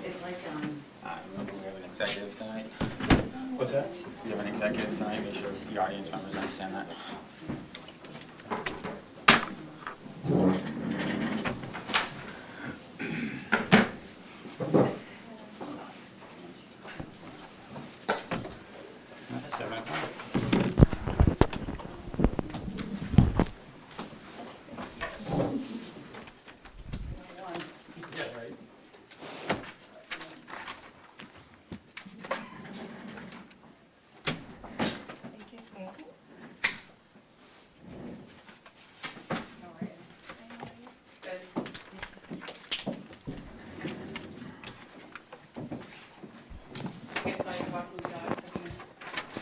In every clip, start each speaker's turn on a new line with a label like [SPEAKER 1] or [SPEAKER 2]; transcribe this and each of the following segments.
[SPEAKER 1] It's like,
[SPEAKER 2] We have an executive tonight.
[SPEAKER 3] What's that?
[SPEAKER 2] We have an executive tonight. Make sure the audience members understand that. That's 7 o'clock.
[SPEAKER 3] Yeah, right.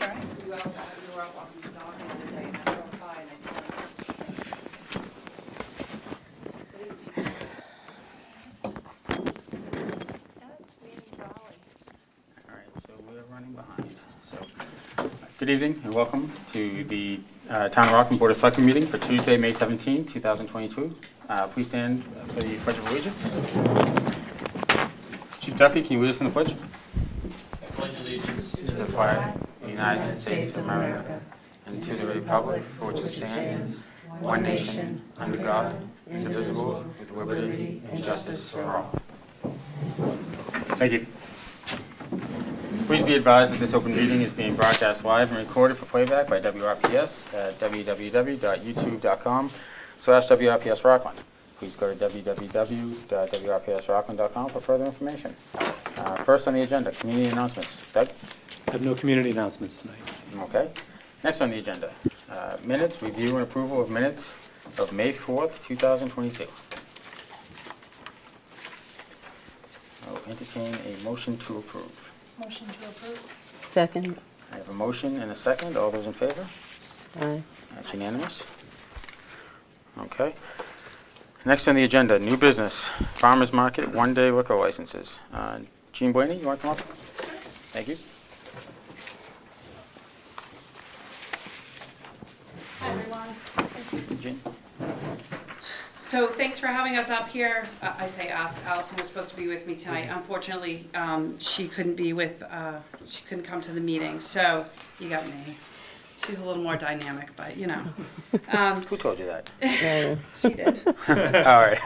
[SPEAKER 1] sorry? We were out walking the dog the other day and I drove by and I told her.
[SPEAKER 4] That's really jolly.
[SPEAKER 2] All right, so we're running behind. So, good evening and welcome to the Town of Rockland Board of Selectmen meeting for Tuesday, May 17, 2022. Please stand for the Pledge of Allegiance. Chief Duffy, can you lead us in the pledge?
[SPEAKER 3] I pledge allegiance
[SPEAKER 2] To the flag of the United States of America and to the republic for which it stands, one nation, under God, indivisible, with liberty and justice for all. Thank you. Please be advised that this open meeting is being broadcast live and recorded for playback by WRPS at www.youtube.com/WRPS-Rockland. Please go to www.wrpsrockland.com for further information. First on the agenda, community announcements. Doug?
[SPEAKER 3] I have no community announcements tonight.
[SPEAKER 2] Okay. Next on the agenda, minutes, review and approval of minutes of May 4th, 2022. I'll entertain a motion to approve.
[SPEAKER 1] Motion to approve.
[SPEAKER 4] Second.
[SPEAKER 2] I have a motion and a second. All those in favor?
[SPEAKER 4] Aye.
[SPEAKER 2] That's unanimous. Okay. Next on the agenda, new business, farmers market, one-day liquor licenses. Jean Blaney, you want to come up? Thank you.
[SPEAKER 5] Hi, everyone.
[SPEAKER 2] Jean?
[SPEAKER 5] So thanks for having us up here. I say us, Allison was supposed to be with me tonight. Unfortunately, she couldn't come to the meeting, so you got me. She's a little more dynamic, but you know.
[SPEAKER 2] Who told you that?
[SPEAKER 4] Yeah.
[SPEAKER 5] She did.
[SPEAKER 2] All right.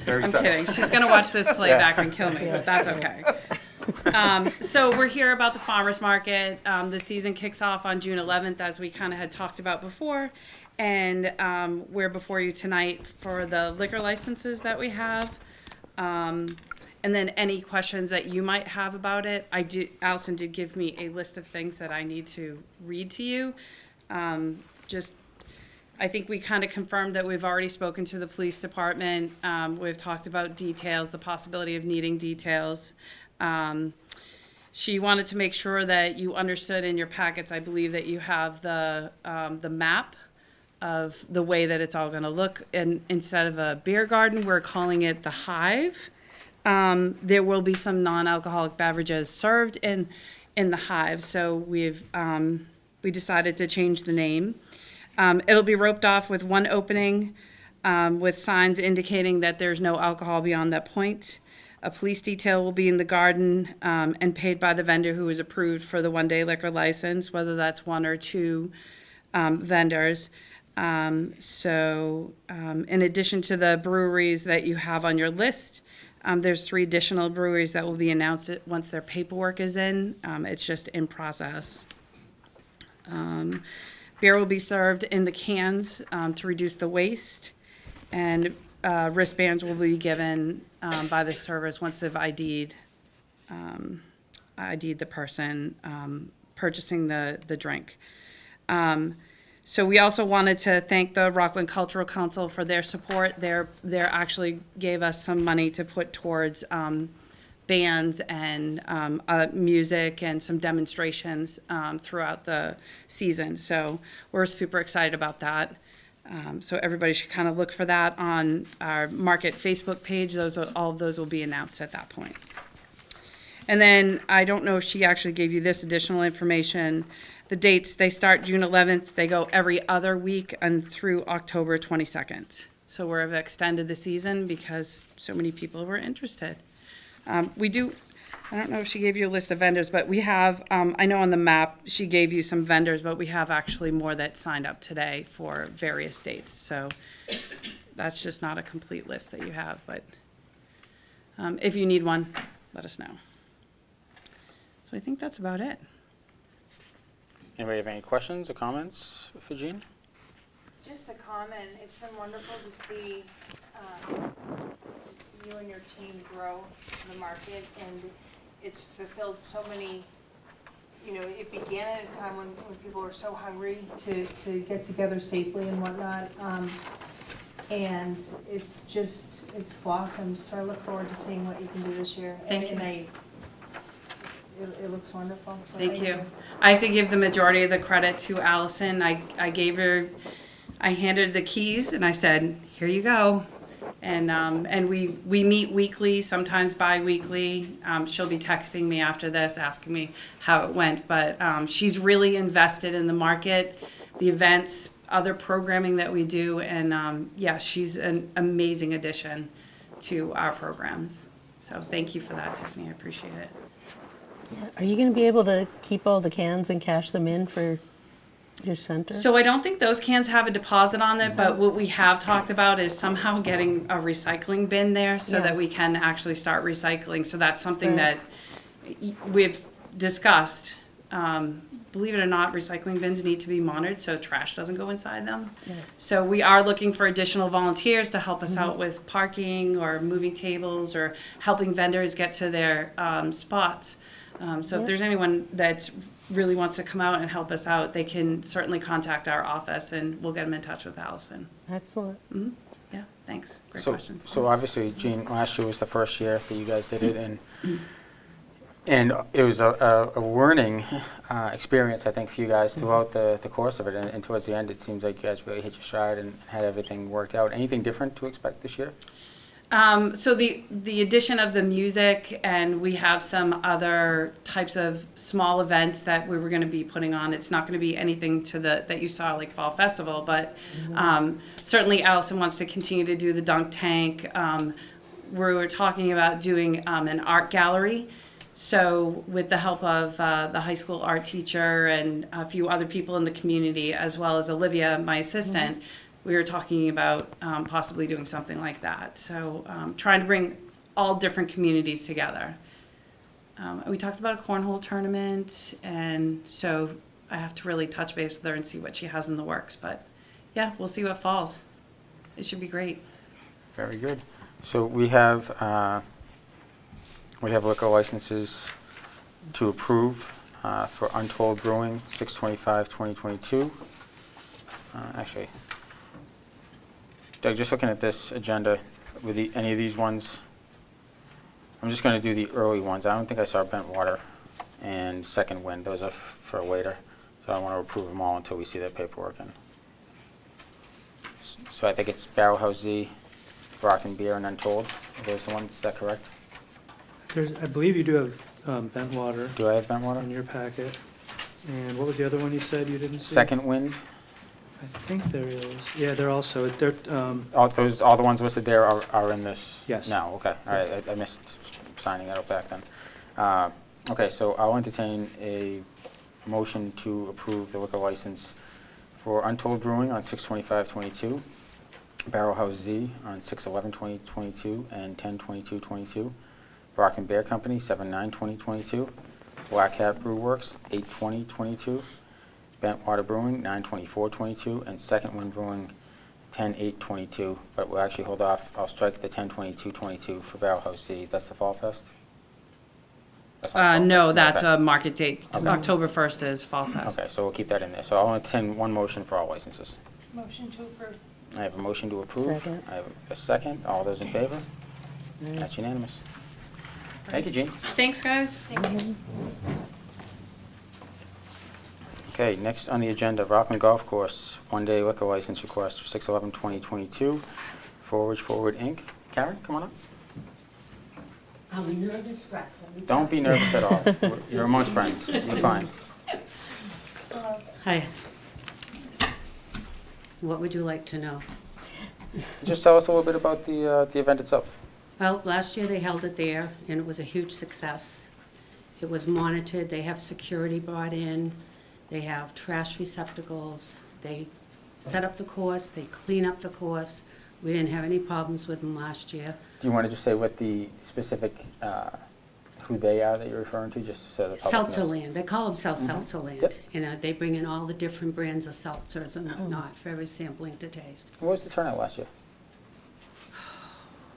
[SPEAKER 2] Very
[SPEAKER 5] I'm
[SPEAKER 2] sorry.
[SPEAKER 5] kidding. She's gonna watch this playback and kill me, but that's okay. So we're here about the farmers market. The season kicks off on June 11th, as we kind of had talked about before. And we're before you tonight for the liquor licenses that we have. And then any questions that you might have about it. Allison did give me a list of things that I need to read to you. I think we kind of confirmed that we've already spoken to the police department. We've talked about details, the possibility of needing details. She wanted to make sure that you understood in your packets, I believe that you have the map of the way that it's all going to look. And instead of a beer garden, we're calling it the Hive. There will be some non-alcoholic beverages served in the Hive. So we decided to change the name. It'll be roped off with one opening with signs indicating that there's no alcohol beyond that point. A police detail will be in the garden and paid by the vendor who is approved for the one-day liquor license, whether that's one or two vendors. In addition to the breweries that you have on your list, there's 3 additional breweries that will be announced once their paperwork is in. It's just in process. Beer will be served in the cans to reduce the waste, and wristbands will be given by the servers once they've ID'd the person purchasing the drink. So we also wanted to thank the Rockland Cultural Council for their support. They actually gave us some money to put towards bands and music and some demonstrations throughout the season. So we're super excited about that. So everybody should kind of look for that on our market Facebook page. All of those will be announced at that point. And then I don't know if she actually gave you this additional information. The dates, they start June 11th. They go every other week and through October 22nd. So we've extended the season because so many people were interested. We do, I don't know if she gave you a list of vendors, but we have, I know on the map, she gave you some vendors, but we have actually more that signed up today for various dates. So that's just not a complete list that you have, but if you need one, let us know. So I think that's about it.
[SPEAKER 2] Anybody have any questions or comments for Jean?
[SPEAKER 6] Just a comment, it's been wonderful to see you and your team grow the market, and it's fulfilled so many, you know, it began at a time when people were so hungry to get together safely and whatnot. And it's just, it's blossomed, so I look forward to seeing what you can do this year.
[SPEAKER 5] Thank you.
[SPEAKER 6] And it looks wonderful. So
[SPEAKER 5] Thank you. I have to give the majority of the credit to Allison. I gave her, I handed the keys and I said, here you go. And we meet weekly, sometimes bi-weekly. She'll be texting me after this, asking me how it went. But she's really invested in the market, the events, other programming that we do. And yeah, she's an amazing addition to our programs. So thank you for that, Tiffany. I appreciate it.
[SPEAKER 4] Are you going to be able to keep all the cans and cash them in for your center?
[SPEAKER 5] So I don't think those cans have a deposit on it, but what we have talked about is somehow getting a recycling bin there so
[SPEAKER 4] Yeah.
[SPEAKER 5] that we can actually start recycling. So that's something
[SPEAKER 4] Right.
[SPEAKER 5] that we've discussed. Believe it or not, recycling bins need to be monitored so trash doesn't go inside them.
[SPEAKER 4] Yeah.
[SPEAKER 5] So we are looking for additional volunteers to help us out with parking or moving tables or helping vendors get to their spots. So if
[SPEAKER 4] Yeah.
[SPEAKER 5] there's anyone that really wants to come out and help us out, they can certainly contact our office and we'll get them in touch with Allison.
[SPEAKER 4] Excellent.
[SPEAKER 5] Yeah, thanks. Great
[SPEAKER 2] So,
[SPEAKER 5] question.
[SPEAKER 2] so obviously, Jean, last year was the first year that you guys did it, and it was a learning experience, I think, for you guys throughout the course of it, and towards the end, it seems like you guys really hit your stride and had everything worked out. Anything different to expect this year?
[SPEAKER 5] So the addition of the music, and we have some other types of small events that we were going to be putting on. It's not going to be anything to that you saw like Fall Festival, but certainly Allison wants to continue to do the dunk tank. We were talking about doing an art gallery. So with the help of the high school art teacher and a few other people in the community, as well as Olivia, my assistant, we were talking about possibly doing something like that. So trying to bring all different communities together. We talked about a cornhole tournament, and so I have to really touch base with her and see what she has in the works. But yeah, we'll see what falls. It should be great.
[SPEAKER 2] Very good. So we have liquor licenses to approve for Untold Brewing, 6/25/2022. Actually, Doug, just looking at this agenda, with any of these ones, I'm just going to do the early ones. I don't think I saw Bentwater and Second Wind. Those are for later. So I want to approve them all until we see that paperwork in. So I think it's Barrel House Z, Rockland Beer, and Untold. Are those the ones? Is that correct?
[SPEAKER 3] I believe you do have Bentwater
[SPEAKER 2] Do I have Bentwater?
[SPEAKER 3] in your packet. And what was the other one you said you didn't see?
[SPEAKER 2] Second Wind.
[SPEAKER 3] I think there is. Yeah, they're also, they're,
[SPEAKER 2] All the ones listed there are in this?
[SPEAKER 3] Yes.
[SPEAKER 2] No, okay. All right, I missed signing that up back then. Okay, so I'll entertain a motion to approve the liquor license for Untold Brewing on 6/25/22, Barrel House Z on 6/11/2022 and 10/22/22, Rockland Beer Company 7/9/2022, Black Hat Brew Works 8/20/22, Bentwater Brewing 9/24/22, and Second Wind Brewing 10/8/22. But we'll actually hold off. I'll strike the 10/22/22 for Barrel House Z. That's the Fall Fest? That's not Fall
[SPEAKER 5] No,
[SPEAKER 2] Fest?
[SPEAKER 5] that's
[SPEAKER 2] Okay.
[SPEAKER 5] a market date.
[SPEAKER 2] Okay.
[SPEAKER 5] October 1st is Fall Fest.
[SPEAKER 2] Okay, so we'll keep that in there. So I'll entertain one motion for all licenses.
[SPEAKER 6] Motion to approve.
[SPEAKER 2] I have a motion to approve.
[SPEAKER 4] Second.
[SPEAKER 2] I have a second. All those in favor? That's unanimous. Thank you, Jean.
[SPEAKER 5] Thanks, guys.
[SPEAKER 2] Okay, next on the agenda, Rockland Golf Course, one-day liquor license request for 6/11/2022 for Ridge Forward, Inc. Karen, come on up.
[SPEAKER 7] I'm a nervous wreck. let me
[SPEAKER 2] Don't
[SPEAKER 7] tell
[SPEAKER 2] be
[SPEAKER 7] you.
[SPEAKER 2] nervous at all. You're amongst friends. You're fine.
[SPEAKER 7] Hi. What would you like to know?
[SPEAKER 2] Just tell us a little bit about the event itself.
[SPEAKER 7] Well, last year they held it there, and it was a huge success. It was monitored, they have security brought in, they have trash receptacles, they set up the course, they clean up the course. We didn't have any problems with them last year.
[SPEAKER 2] Do you want to just say what the specific, who they are that you're referring to, just so the public knows?
[SPEAKER 7] Seltzer Land, they call themselves Seltzer Land.
[SPEAKER 2] Yep.
[SPEAKER 7] You know, they bring in all the different brands of seltzers and whatnot for every sampling to taste.
[SPEAKER 2] What was the turnout last year?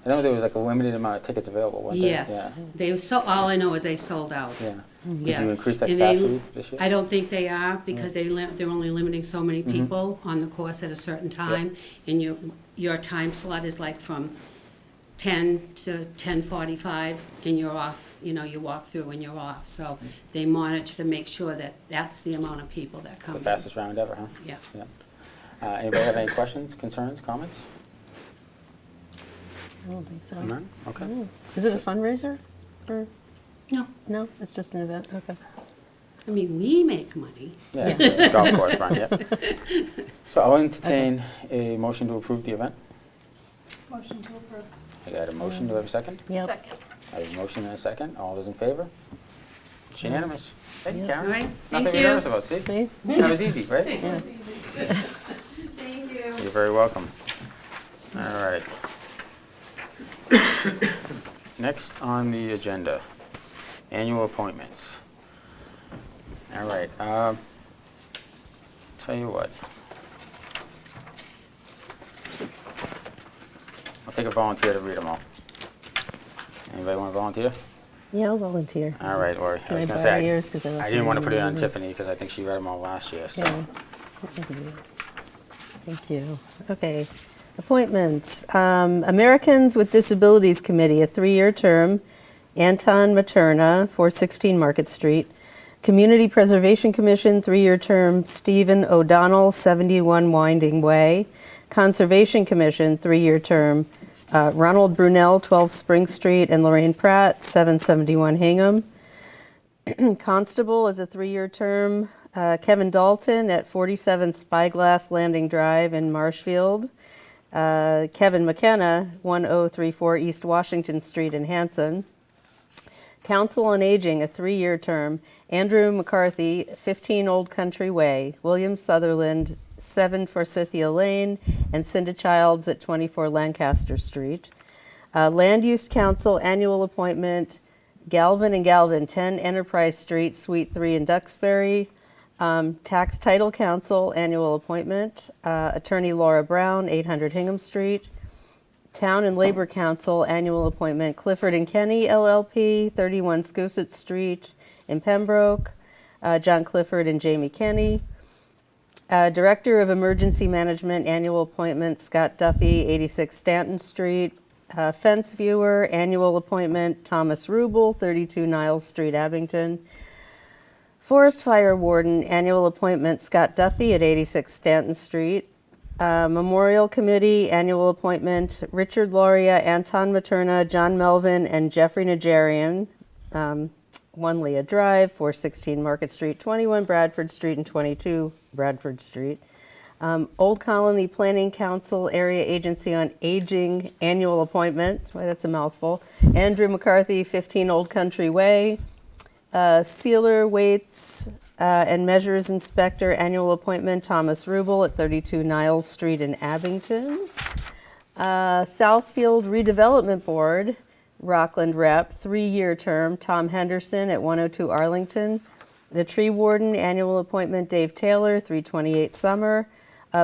[SPEAKER 2] I know there was like a limited amount of tickets available, wasn't there?
[SPEAKER 7] Yes, they so, all I know is they sold out.
[SPEAKER 2] Yeah. Did
[SPEAKER 7] Yeah.
[SPEAKER 2] you increase that
[SPEAKER 7] And they-
[SPEAKER 2] capacity this year?
[SPEAKER 7] I don't think they are, because they're only limiting so many people on the course at a certain time, and your time slot is like from 10 to 10:45, and you're off, you know, you walk through and you're off. So they monitor to make sure that that's the amount of people that
[SPEAKER 2] It's
[SPEAKER 7] come
[SPEAKER 2] the
[SPEAKER 7] in.
[SPEAKER 2] fastest round ever, huh?
[SPEAKER 7] Yeah.
[SPEAKER 2] Yeah. Anybody have any questions, concerns, comments?
[SPEAKER 4] I don't think so.
[SPEAKER 2] None? Okay.
[SPEAKER 4] Is it a fundraiser? Or,
[SPEAKER 7] No,
[SPEAKER 4] no, it's just an event, okay.
[SPEAKER 7] I mean, we make money.
[SPEAKER 2] Yeah, the golf course run, yeah. So I'll entertain a motion to approve the event.
[SPEAKER 6] Motion to approve.
[SPEAKER 2] I got a motion, do I have a second?
[SPEAKER 4] Yep.
[SPEAKER 6] Second.
[SPEAKER 2] I have a motion and a second. All those in favor? It's unanimous. Thank you,
[SPEAKER 4] Yeah.
[SPEAKER 2] Karen.
[SPEAKER 7] All right,
[SPEAKER 2] Nothing
[SPEAKER 7] thank
[SPEAKER 2] to be
[SPEAKER 7] you.
[SPEAKER 2] nervous about, see?
[SPEAKER 4] See?
[SPEAKER 2] That was easy, right?
[SPEAKER 5] Thank you.
[SPEAKER 2] You're very welcome. All right. Next on the agenda, annual appointments. All right, tell you what. I'll take a volunteer to read them all. Anybody want to volunteer?
[SPEAKER 4] Yeah, I'll volunteer.
[SPEAKER 2] All right, Lori.
[SPEAKER 4] Can I
[SPEAKER 2] was gonna
[SPEAKER 4] borrow
[SPEAKER 2] say,
[SPEAKER 4] yours? 'Cause I left
[SPEAKER 2] I didn't want to
[SPEAKER 4] mine
[SPEAKER 2] put it on
[SPEAKER 4] in the-
[SPEAKER 2] Tiffany because I think she read them all last year, so.
[SPEAKER 4] Yeah. Thank you. Okay. Appointments. Americans with Disabilities Committee, a 3-year term. Anton Materna, 416 Market Street. Community Preservation Commission, 3-year term. Stephen O'Donnell, 71 Winding Way. Conservation Commission, 3-year term. Ronald Brunel, 12 Spring Street, and Lorraine Pratt, 771 Hingham. Constable is a 3-year term. Kevin Dalton at 47 Spyglass Landing Drive in Marshfield. Kevin McKenna, 1034 East Washington Street in Hanson. Council on Aging, a 3-year term. Andrew McCarthy, 15 Old Country Way. William Sutherland, 7 Forsythia Lane. And Cinda Childs at 24 Lancaster Street. Land Use Council, annual appointment. Galvin and Galvin, 10 Enterprise Street, Suite 3 in Duxbury. Tax Title Council, annual appointment. Attorney Laura Brown, 800 Hingham Street. Town and Labor Council, annual appointment. Clifford and Kenny, LLP, 31 Scoosett Street in Pembroke. John Clifford and Jamie Kenny. Director of Emergency Management, annual appointment. Scott Duffy, 86 Stanton Street. Fence Viewer, annual appointment. Thomas Rubel, 32 Niles Street, Abington. Forest Fire Warden, annual appointment, Scott Duffy at 86 Stanton Street. Memorial Committee, annual appointment, Richard Lauria, Anton Materna, John Melvin, and Jeffrey Najarian. 1 Leah Drive, 416 Market Street, 21 Bradford Street, and 22 Bradford Street. Old Colony Planning Council, Area Agency on Aging, annual appointment. Boy, that's a mouthful. Andrew McCarthy, 15 Old Country Way. Sealer, Weights, and Measures Inspector, annual appointment, Thomas Rubel at 32 Niles Street in Abington. Southfield Redevelopment Board, Rockland Rep, 3-year term, Tom Henderson at 102 Arlington. The Tree Warden, annual appointment, Dave Taylor, 328 Summer.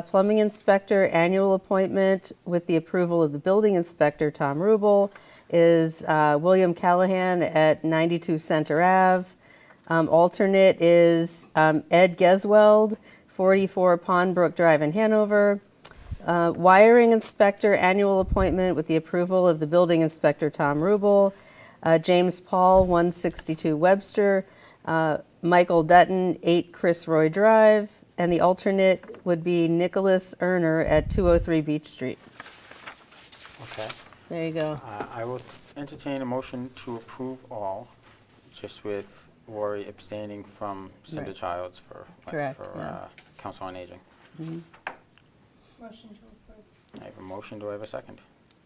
[SPEAKER 4] Plumbing Inspector, annual appointment with the approval of the Building Inspector, Tom Rubel, is William Callahan at 92 Center Ave. Alternate is Ed Gesweld, 44 Pondbrook Drive in Hanover. Wiring Inspector, annual appointment with the approval of the Building Inspector, Tom Rubel. James Paul, 162 Webster. Michael Dutton, 8 Chris Roy Drive. And the alternate would be Nicholas Erner at 203 Beach Street.
[SPEAKER 2] Okay.
[SPEAKER 4] There you go.
[SPEAKER 2] I will entertain a motion to approve all, just with Lori abstaining from Cinda
[SPEAKER 4] Right.
[SPEAKER 2] Childs for
[SPEAKER 4] Correct, yeah.
[SPEAKER 2] Council on Aging.
[SPEAKER 6] Motion to approve.
[SPEAKER 2] I have a motion. Do I have a second?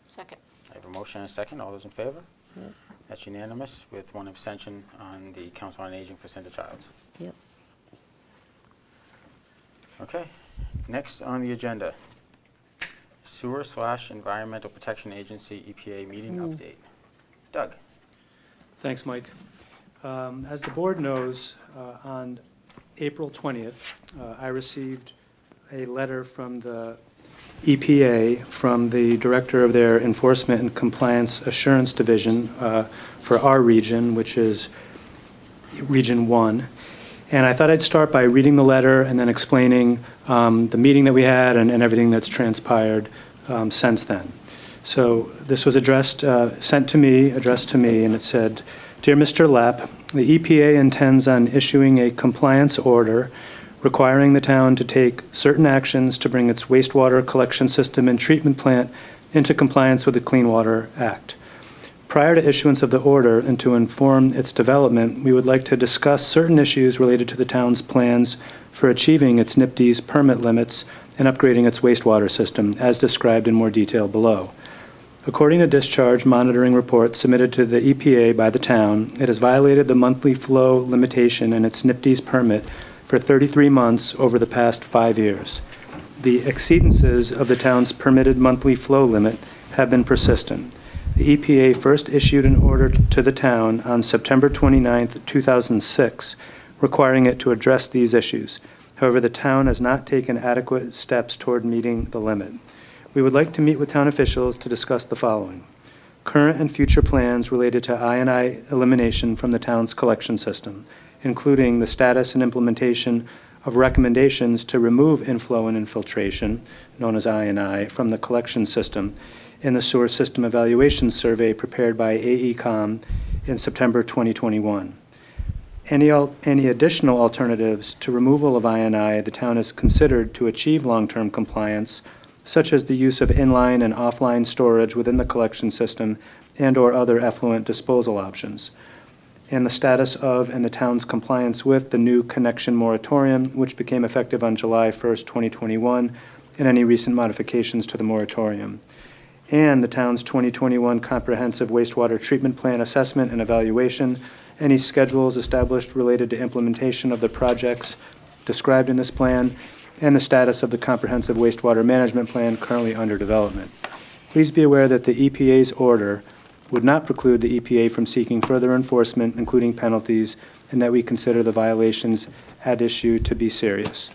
[SPEAKER 7] Second.
[SPEAKER 2] I have a motion and a second. All those in favor? That's unanimous with one abstention on the Council on Aging for Cinder Childs.
[SPEAKER 4] Yep.
[SPEAKER 2] Okay, next on the agenda, Sewer/Environmental Protection Agency EPA meeting update. Doug?
[SPEAKER 3] Thanks, Mike. As the board knows, on April 20th, I received a letter from the EPA, from the director of their Enforcement and Compliance Assurance Division for our region, which is Region 1. And I thought I'd start by reading the letter and then explaining the meeting that we had and everything that's transpired since then. So this was addressed to me, and it said, "Dear Mr. Lapp, the EPA intends on issuing a compliance order requiring the town to take certain actions to bring its wastewater collection system and treatment plant into compliance with the Clean Water Act. Prior to issuance of the order and to inform its development, we would like to discuss certain issues related to the town's plans for achieving its NIPD's permit limits and upgrading its wastewater system, as described in more detail below. According to discharge monitoring reports submitted to the EPA by the town, it has violated the monthly flow limitation in its NIPD's permit for 33 months over the past 5 years. The exceedances of the town's permitted monthly flow limit have been persistent. The EPA first issued an order to the town on September 29, 2006, requiring it to address these issues. However, the town has not taken adequate steps toward meeting the limit. We would like to meet with town officials to discuss the following: current and future plans related to I&I elimination from the town's collection system, including the status and implementation of recommendations to remove inflow and infiltration, known as I&I, from the collection system in the Sewer System Evaluation Survey prepared by AECOM in September 2021. Any additional alternatives to removal of I&I the town has considered to achieve long-term compliance, such as the use of inline and offline storage within the collection system and/or other effluent disposal options, and the status of and the town's compliance with the new connection moratorium, which became effective on July 1st, 2021, and any recent modifications to the moratorium, and the town's 2021 comprehensive wastewater treatment plan assessment and evaluation, any schedules established related to implementation of the projects described in this plan, and the status of the comprehensive wastewater management plan currently under development. Please be aware that the EPA's order would not preclude the EPA from seeking further enforcement, including penalties, and that we consider the violations at issue to be serious."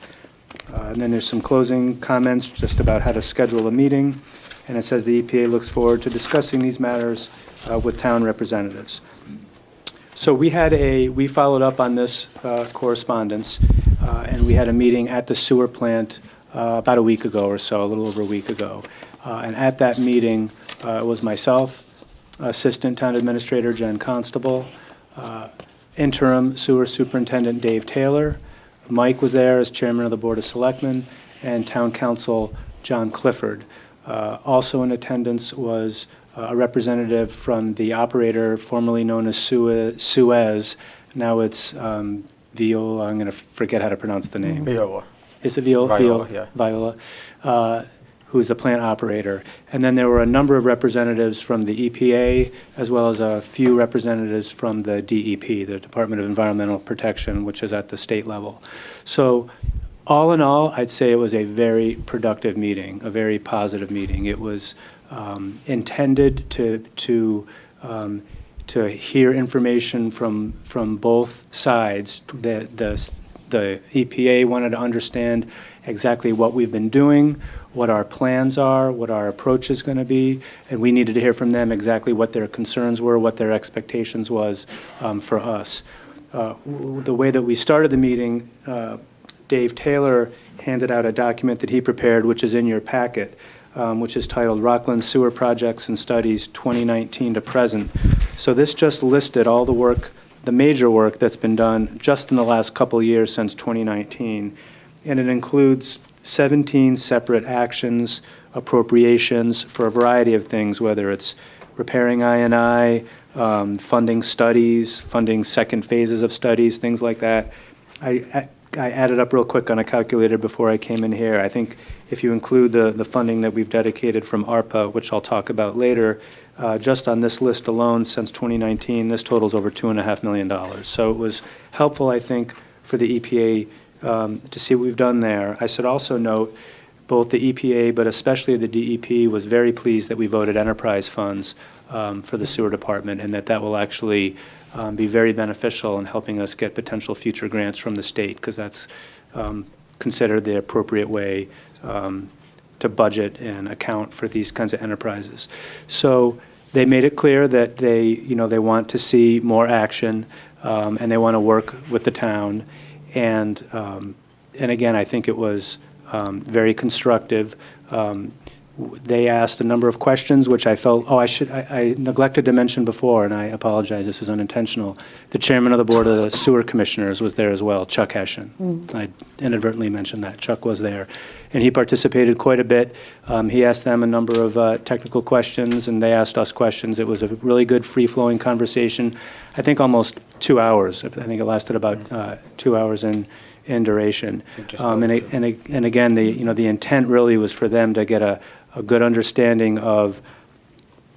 [SPEAKER 3] And then there's some closing comments just about how to schedule a meeting, and it says the EPA looks forward to discussing these matters with town representatives. So we followed up on this correspondence, and we had a meeting at the sewer plant about a week ago or so, a little over a week ago. And at that meeting, it was myself, Assistant Town Administrator Jen Constable, Interim Sewer Superintendent Dave Taylor. Mike was there as Chairman of the Board of Selectmen, and Town Council John Clifford. Also in attendance was a representative from the operator formerly known as Suez. Now it's Viola. I'm going to forget how to pronounce the name.
[SPEAKER 2] Viola.
[SPEAKER 3] Is it Viola?
[SPEAKER 2] Viola, yeah.
[SPEAKER 3] Viola, who's the plant operator. And then there were a number of representatives from the EPA, as well as a few representatives from the DEP, the Department of Environmental Protection, which is at the state level. So all in all, I'd say it was a very productive meeting, a very positive meeting. It was intended to hear information from both sides. The EPA wanted to understand exactly what we've been doing, what our plans are, what our approach is going to be, and we needed to hear from them exactly what their concerns were, what their expectations was for us. The way that we started the meeting, Dave Taylor handed out a document that he prepared, which is in your packet, which is titled Rockland Sewer Projects and Studies 2019 to Present. So this just listed all the work, the major work that's been done just in the last couple years since 2019. And it includes 17 separate actions, appropriations for a variety of things, whether it's repairing I&I, funding studies, funding second phases of studies, things like that. I added up real quick on a calculator before I came in here. I think if you include the funding that we've dedicated from ARPA, which I'll talk about later, just on this list alone since 2019, this totals over $2.5 million. So it was helpful, I think, for the EPA to see what we've done there. I should also note both the EPA, but especially the DEP, was very pleased that we voted enterprise funds for the sewer department, and that will actually be very beneficial in helping us get potential future grants from the state, because that's considered the appropriate way to budget and account for these kinds of enterprises. So they made it clear that they want to see more action, and they want to work with the town. And again, I think it was very constructive. They asked a number of questions, which I felt, I neglected to mention before, and I apologize, this is unintentional. The chairman of the Board of the Sewer Commissioners was there as well, Chuck Hession. I inadvertently mentioned that. Chuck was there, and he participated quite a bit. He asked them a number of technical questions, and they asked us questions. It was a really good, free-flowing conversation. I think almost 2 hours. I think it lasted about 2 hours in duration. And again, the intent really was for them to get a good understanding of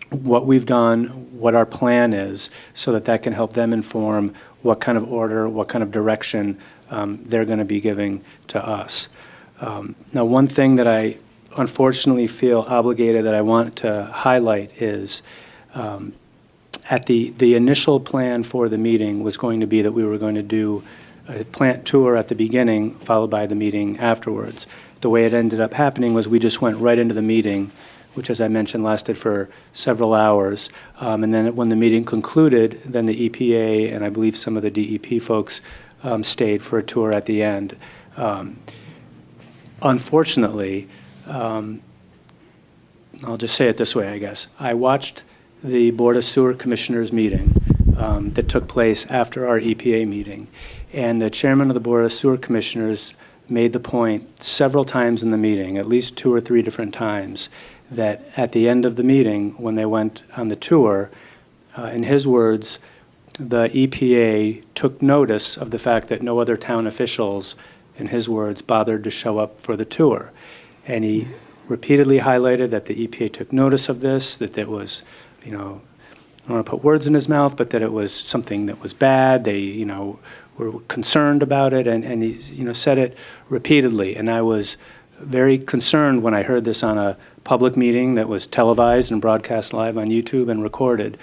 [SPEAKER 3] what we've done, what our plan is, so that can help them inform what kind of order, what kind of direction they're going to be giving to us. Now, one thing that I unfortunately feel obligated that I want to highlight is at the initial plan for the meeting was going to be that we were going to do a plant tour at the beginning, followed by the meeting afterwards. The way it ended up happening was we just went right into the meeting, which, as I mentioned, lasted for several hours. And then when the meeting concluded, then the EPA and I believe some of the DEP folks stayed for a tour at the end. Unfortunately, I'll just say it this way, I guess. I watched the Board of Sewer Commissioners meeting that took place after our EPA meeting. And the chairman of the Board of Sewer Commissioners made the point several times in the meeting, at least 2 or 3 different times, that at the end of the meeting, when they went on the tour, in his words, the EPA took notice of the fact that no other town officials, in his words, bothered to show up for the tour. And he repeatedly highlighted that the EPA took notice of this, that it was, I don't want to put words in his mouth, but that it was something that was bad. They, were concerned about it, and he, said it repeatedly. And I was very concerned when I heard this on a public meeting that was televised and broadcast live on YouTube and recorded.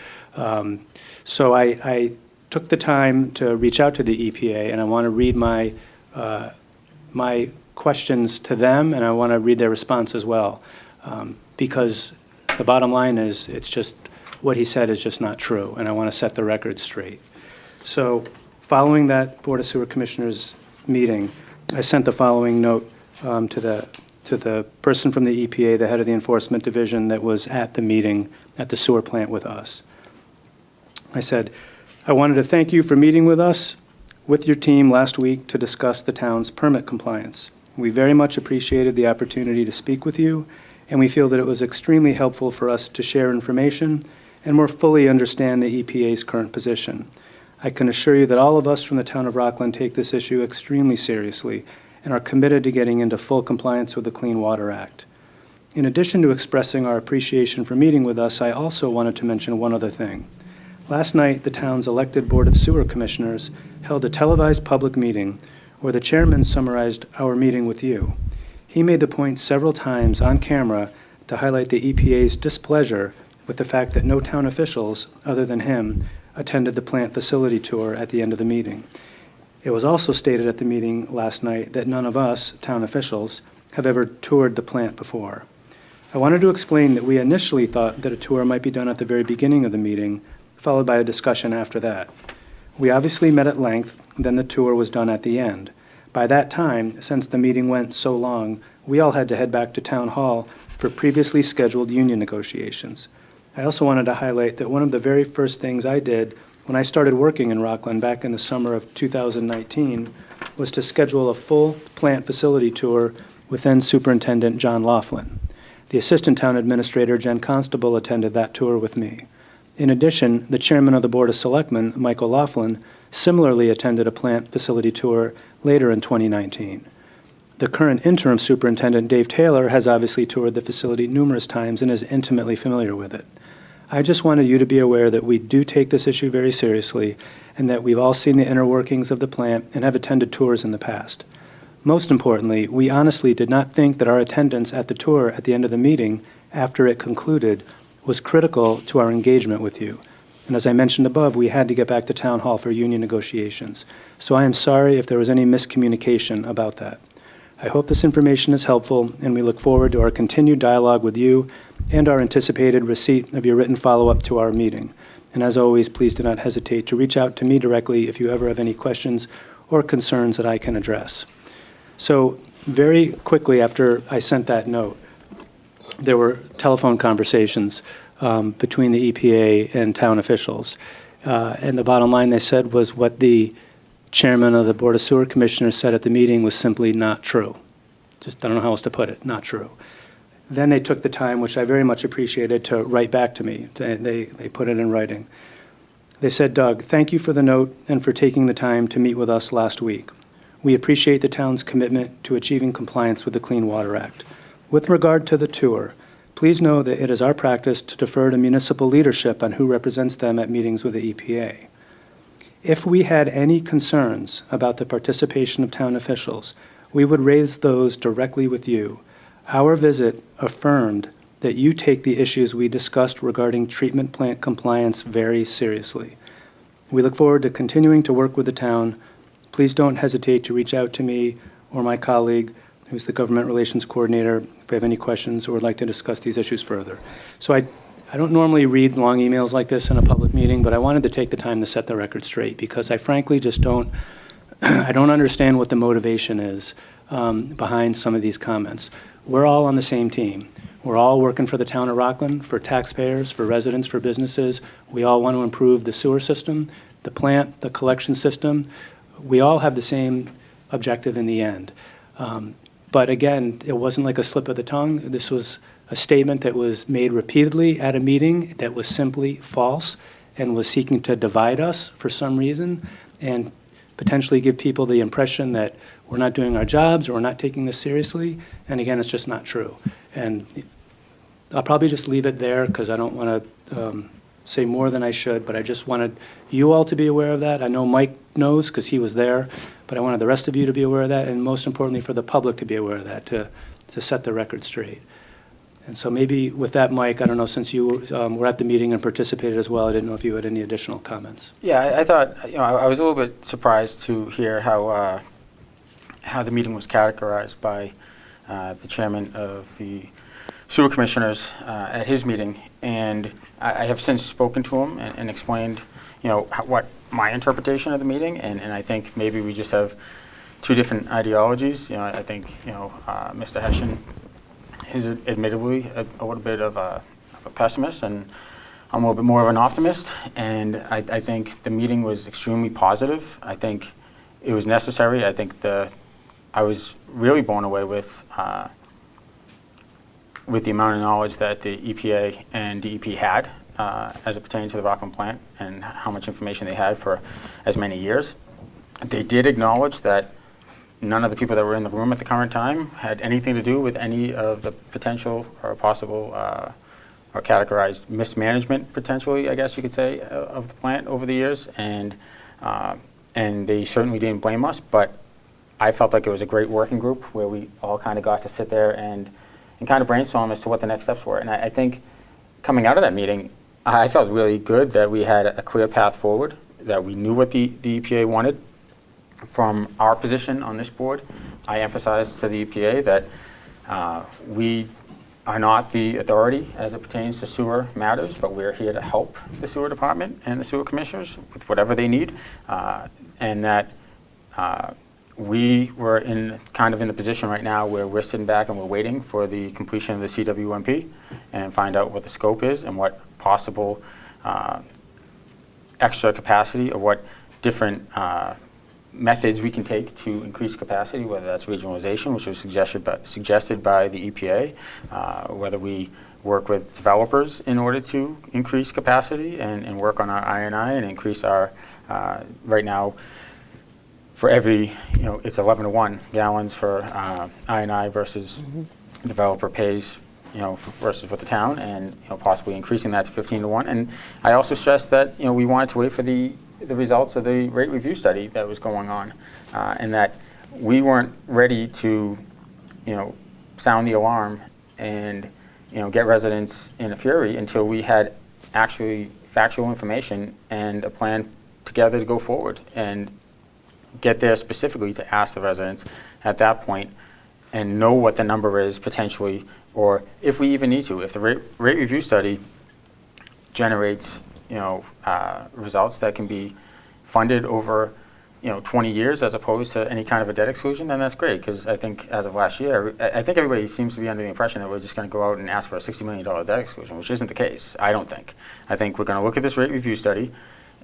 [SPEAKER 3] So I took the time to reach out to the EPA, and I want to read my questions to them, and I want to read their response as well, because the bottom line is it's just what he said is just not true, and I want to set the record straight. So following that Board of Sewer Commissioners meeting, I sent the following note to the person from the EPA, the head of the Enforcement Division that was at the meeting at the sewer plant with us. I said, I wanted to thank you for meeting with us, with your team last week to discuss the town's permit compliance. We very much appreciated the opportunity to speak with you, and we feel that it was extremely helpful for us to share information and more fully understand the EPA's current position. I can assure you that all of us from the town of Rockland take this issue extremely seriously and are committed to getting into full compliance with the Clean Water Act. In addition to expressing our appreciation for meeting with us, I also wanted to mention one other thing. Last night, the town's elected Board of Sewer Commissioners held a televised public meeting where the chairman summarized our meeting with you. He made the point several times on camera to highlight the EPA's displeasure with the fact that no town officials, other than him, attended the plant facility tour at the end of the meeting. It was also stated at the meeting last night that none of us, town officials, have ever toured the plant before. I wanted to explain that we initially thought that a tour might be done at the very beginning of the meeting, followed by a discussion after that. We obviously met at length, then the tour was done at the end. By that time, since the meeting went so long, we all had to head back to Town Hall for previously scheduled union negotiations. I also wanted to highlight that one of the very first things I did when I started working in Rockland back in the summer of 2019 was to schedule a full plant facility tour with then Superintendent John Laughlin. The Assistant Town Administrator, Jen Constable, attended that tour with me. In addition, the chairman of the Board of Selectmen, Mike O'Laughlin, similarly attended a plant facility tour later in 2019. The current interim superintendent, Dave Taylor, has obviously toured the facility numerous times and is intimately familiar with it. I just wanted you to be aware that we do take this issue very seriously and that we've all seen the inner workings of the plant and have attended tours in the past. Most importantly, we honestly did not think that our attendance at the tour at the end of the meeting, after it concluded, was critical to our engagement with you. And as I mentioned above, we had to get back to Town Hall for union negotiations. So I am sorry if there was any miscommunication about that. I hope this information is helpful, and we look forward to our continued dialogue with you and our anticipated receipt of your written follow-up to our meeting. And as always, please do not hesitate to reach out to me directly if you ever have any questions or concerns that I can address. So very quickly after I sent that note, there were telephone conversations between the EPA and town officials. And the bottom line, they said, was what the chairman of the Board of Sewer Commissioners said at the meeting was simply not true. Just, I don't know how else to put it, not true. Then they took the time, which I very much appreciated, to write back to me. They put it in writing. They said, Doug, thank you for the note and for taking the time to meet with us last week. We appreciate the town's commitment to achieving compliance with the Clean Water Act. With regard to the tour, please know that it is our practice to defer to municipal leadership on who represents them at meetings with the EPA. If we had any concerns about the participation of town officials, we would raise those directly with you. Our visit affirmed that you take the issues we discussed regarding treatment plant compliance very seriously. We look forward to continuing to work with the town. Please don't hesitate to reach out to me or my colleague, who's the government relations coordinator, if you have any questions or would like to discuss these issues further. So I don't normally read long emails like this in a public meeting, but I wanted to take the time to set the record straight because I frankly just don't, I don't understand what the motivation is behind some of these comments. We're all on the same team. We're all working for the town of Rockland, for taxpayers, for residents, for businesses. We all want to improve the sewer system, the plant, the collection system. We all have the same objective in the end. But again, it wasn't like a slip of the tongue. This was a statement that was made repeatedly at a meeting that was simply false and was seeking to divide us for some reason and potentially give people the impression that we're not doing our jobs or we're not taking this seriously. And again, it's just not true. And I'll probably just leave it there because I don't want to say more than I should, but I just wanted you all to be aware of that. I know Mike knows because he was there, but I wanted the rest of you to be aware of that, and most importantly for the public to be aware of that, to set the record straight. And so maybe with that, Mike, I don't know, since you were at the meeting and participated as well, I didn't know if you had any additional comments.
[SPEAKER 2] Yeah, I thought, I was a little bit surprised to hear how the meeting was categorized by the chairman of the sewer commissioners at his meeting. And I have since spoken to him and explained, what my interpretation of the meeting. And I think maybe we just have two different ideologies. I think, Mr. Hessian is admittedly a little bit of a pessimist, and I'm a little bit more of an optimist. And I think the meeting was extremely positive. I think it was necessary. I think I was really blown away with the amount of knowledge that the EPA and DEP had as it pertained to the Rockland plant and how much information they had for as many years. They did acknowledge that none of the people that were in the room at the current time had anything to do with any of the potential or possible or categorized mismanagement, potentially, I guess you could say, of the plant over the years. And they certainly didn't blame us, but I felt like it was a great working group where we all kind of got to sit there and kind of brainstorm as to what the next steps were. And I think coming out of that meeting, I felt really good that we had a clear path forward, that we knew what the EPA wanted. From our position on this board, I emphasized to the EPA that we are not the authority as it pertains to sewer matters, but we're here to help the sewer department and the sewer commissioners with whatever they need, and that we were in the position right now where we're sitting back and we're waiting for the completion of the CWMP and find out what the scope is and what possible extra capacity or what different methods we can take to increase capacity, whether that's regionalization, which was suggested by the EPA, whether we work with developers in order to increase capacity and work on our I&I and increase our, right now, for every, it's 11 to 1 gallons for I&I versus developer pays, versus with the town, and possibly increasing that to 15 to 1. And I also stressed that we wanted to wait for the results of the rate review study that was going on, and that we weren't ready to sound the alarm and get residents in a fury until we had actually factual information and a plan together to go forward and get there specifically to ask the residents at that point and know what the number is potentially, or if we even need to. If the rate review study generates results that can be funded over 20 years as opposed to any kind of a debt exclusion, then that's great, because I think as of last year, I think everybody seems to be under the impression that we're just going to go out and ask for a $60 million debt exclusion, which isn't the case, I don't think. I think we're going to look at this rate review study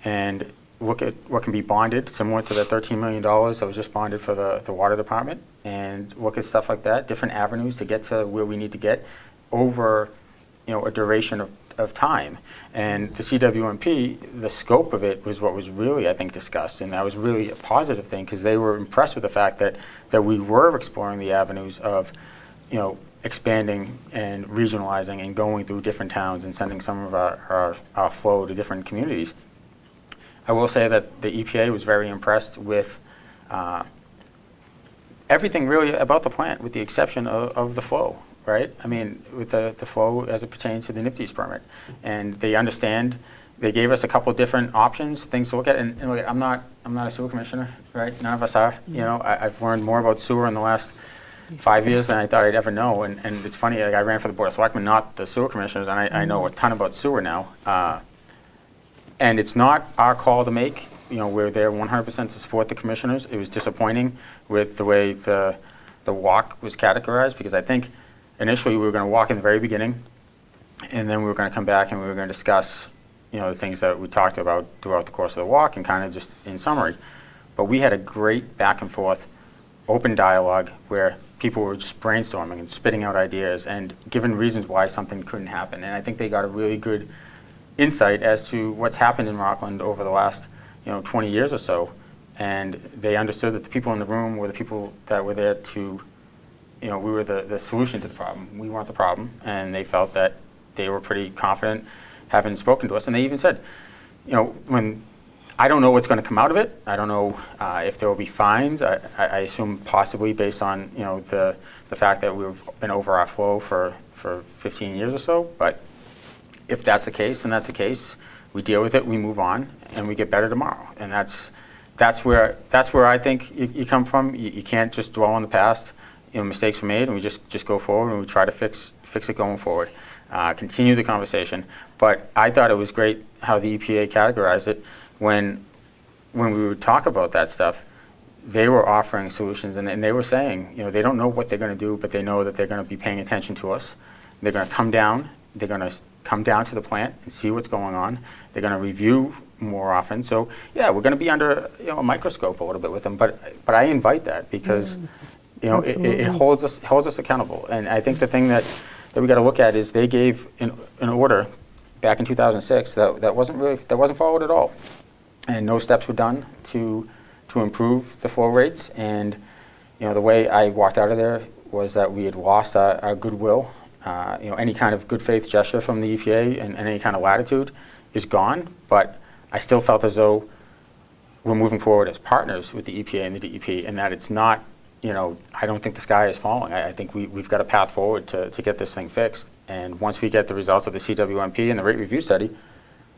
[SPEAKER 2] and look at what can be bonded, similar to the $13 million that was just bonded for the water department, and look at stuff like that, different avenues to get to where we need to get over a duration of time. And the CWMP, the scope of it was what was really, I think, discussed, and that was really a positive thing, because they were impressed with the fact that we were exploring the avenues of expanding and regionalizing and going through different towns and sending some of our flow to different communities. I will say that the EPA was very impressed with everything really about the plant, with the exception of the flow, right? I mean, with the flow as it pertains to the NIPDES permit. And they understand, they gave us a couple of different options, things to look at. And look, I'm not a sewer commissioner, right? None of us are. I've learned more about sewer in the last 5 years than I thought I'd ever know. And it's funny, like, I ran for the Board of Selectmen, not the sewer commissioners, and I know a ton about sewer now. And it's not our call to make. We're there 100% to support the commissioners. It was disappointing with the way the walk was categorized, because I think initially we were going to walk in the very beginning, and then we were going to come back and we were going to discuss the things that we talked about throughout the course of the walk, and kind of just in summary. But we had a great back and forth, open dialogue where people were just brainstorming and spitting out ideas and giving reasons why something couldn't happen. And I think they got a really good insight as to what's happened in Rockland over the last 20 years or so, and they understood that the people in the room were the people that were there to, we were the solution to the problem. We weren't the problem, and they felt that they were pretty confident having spoken to us. And they even said, when I don't know what's going to come out of it. I don't know if there will be fines. I assume possibly based on the fact that we've been over our flow for 15 years or so, but if that's the case, then that's the case. We deal with it, we move on, and we get better tomorrow. And that's where I think you come from. You can't just dwell on the past. Mistakes were made, and we just go forward and we try to fix it going forward. Continue the conversation. But I thought it was great how the EPA categorized it when we would talk about that stuff. They were offering solutions, and they were saying, they don't know what they're going to do, but they know that they're going to be paying attention to us. They're going to come down. They're going to come down to the plant and see what's going on. They're going to review more often. So yeah, we're going to be under a microscope a little bit with them. But I invite that, because it holds us accountable. And I think the thing that we got to look at is they gave an order back in 2006 that wasn't followed at all, and no steps were done to improve the flow rates. And the way I walked out of there was that we had lost our goodwill. Any kind of good faith gesture from the EPA and any kind of latitude is gone, but I still felt as though we're moving forward as partners with the EPA and the DEP, and that it's not, I don't think the sky is falling. I think we've got a path forward to get this thing fixed. And once we get the results of the CWMP and the rate review study,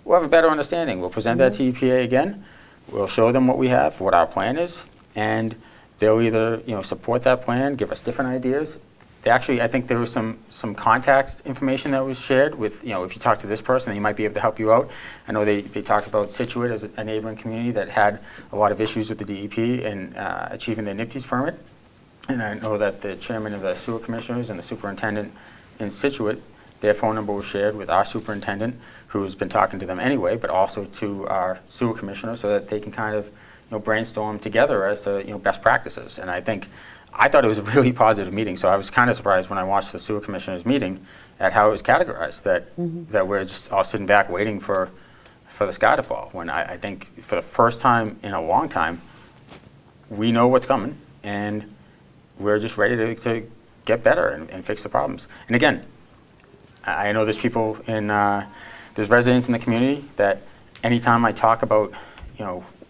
[SPEAKER 2] we'll have a better understanding. We'll present that to EPA again. We'll show them what we have, what our plan is, and they'll either support that plan, give us different ideas. Actually, I think there was some contact information that was shared with, if you talk to this person, they might be able to help you out. I know they talked about Situate as a neighboring community that had a lot of issues with the DEP and achieving the NIPDES permit. And I know that the chairman of the sewer commissioners and the superintendent in Situate, their phone number was shared with our superintendent, who's been talking to them anyway, but also to our sewer commissioner, so that they can kind of brainstorm together as to best practices. And I thought it was a really positive meeting, so I was kind of surprised when I watched the sewer commissioners meeting at how it was categorized, that we're just all sitting back waiting for the sky to fall, when I think for the first time in a long time, we know what's coming, and we're just ready to get better and fix the problems. And again, I know there's people there's residents in the community that anytime I talk about,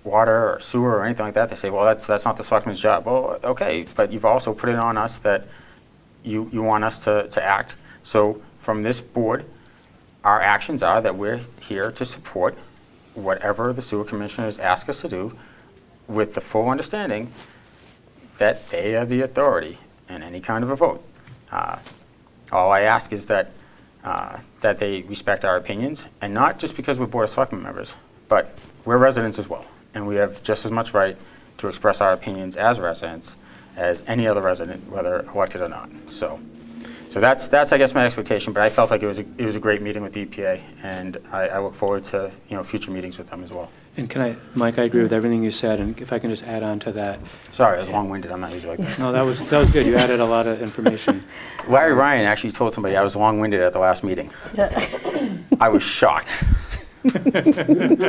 [SPEAKER 2] water or sewer or anything like that, they say, well, that's not the selectman's job. Well, okay, but you've also put it on us that you want us to act. So from this board, our actions are that we're here to support whatever the sewer commissioners ask us to do, with the full understanding that they are the authority in any kind of a vote. All I ask is that they respect our opinions, and not just because we're Board of Selectmen members, but we're residents as well, and we have just as much right to express our opinions as residents as any other resident, whether elected or not. So that's I guess my expectation. But I felt like it was a great meeting with the EPA, and I look forward to future meetings with them as well.
[SPEAKER 3] And Mike, I agree with everything you said, and if I can just add on to that.
[SPEAKER 2] Sorry, I was long-winded. I'm not usually like that.
[SPEAKER 3] No, that was good. You added a lot of information.
[SPEAKER 2] Larry Ryan actually told somebody I was long-winded at the last meeting. I was shocked.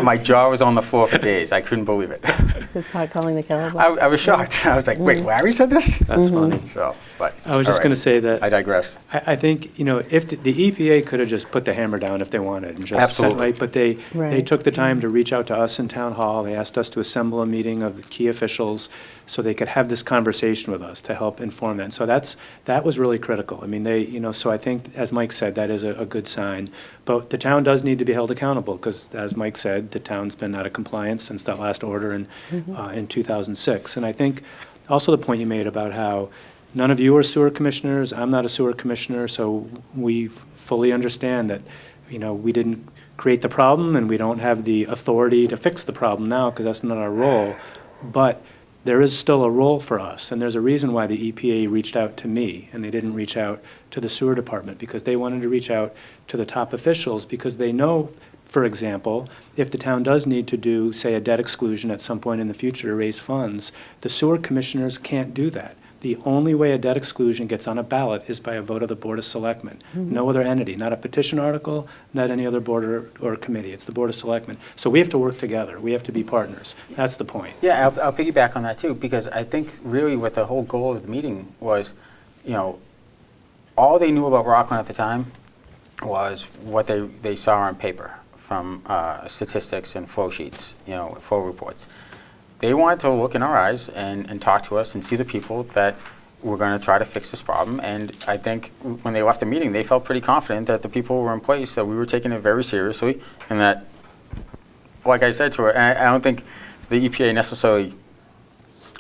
[SPEAKER 2] My jaw was on the floor for days. I couldn't believe it.
[SPEAKER 4] Calling the kettle
[SPEAKER 2] I was shocked. I was like, wait, Larry said this?
[SPEAKER 3] That's funny.
[SPEAKER 2] So, but
[SPEAKER 3] I was just going to say that
[SPEAKER 2] I digress.
[SPEAKER 3] I think, if the EPA could have just put the hammer down if they wanted and just
[SPEAKER 2] Absolutely.
[SPEAKER 3] but they
[SPEAKER 4] Right.
[SPEAKER 3] took the time to reach out to us in town hall. They asked us to assemble a meeting of the key officials so they could have this conversation with us to help inform that. So that was really critical. I mean, so I think, as Mike said, that is a good sign. But the town does need to be held accountable because, as Mike said, the town's been out of compliance since that last order in 2006. And I think also the point you made about how none of you are sewer commissioners. I'm not a sewer commissioner, so we fully understand that, we didn't create the problem and we don't have the authority to fix the problem now because that's not our role. But there is still a role for us, and there's a reason why the EPA reached out to me and they didn't reach out to the sewer department, because they wanted to reach out to the top officials, because they know, for example, if the town does need to do, say, a debt exclusion at some point in the future to raise funds, the sewer commissioners can't do that. The only way a debt exclusion gets on a ballot is by a vote of the Board of Selectmen. No other entity, not a petition article, not any other board or committee. It's the Board of Selectmen. So we have to work together. We have to be partners. That's the point.
[SPEAKER 2] Yeah, I'll piggyback on that too, because I think really what the whole goal of the meeting was, all they knew about Rockland at the time was what they saw on paper from statistics and flow sheets, flow reports. They wanted to look in our eyes and talk to us and see the people that were going to try to fix this problem. And I think when they left the meeting, they felt pretty confident that the people were in place, that we were taking it very seriously, and that, like I said to her, I don't think the EPA necessarily,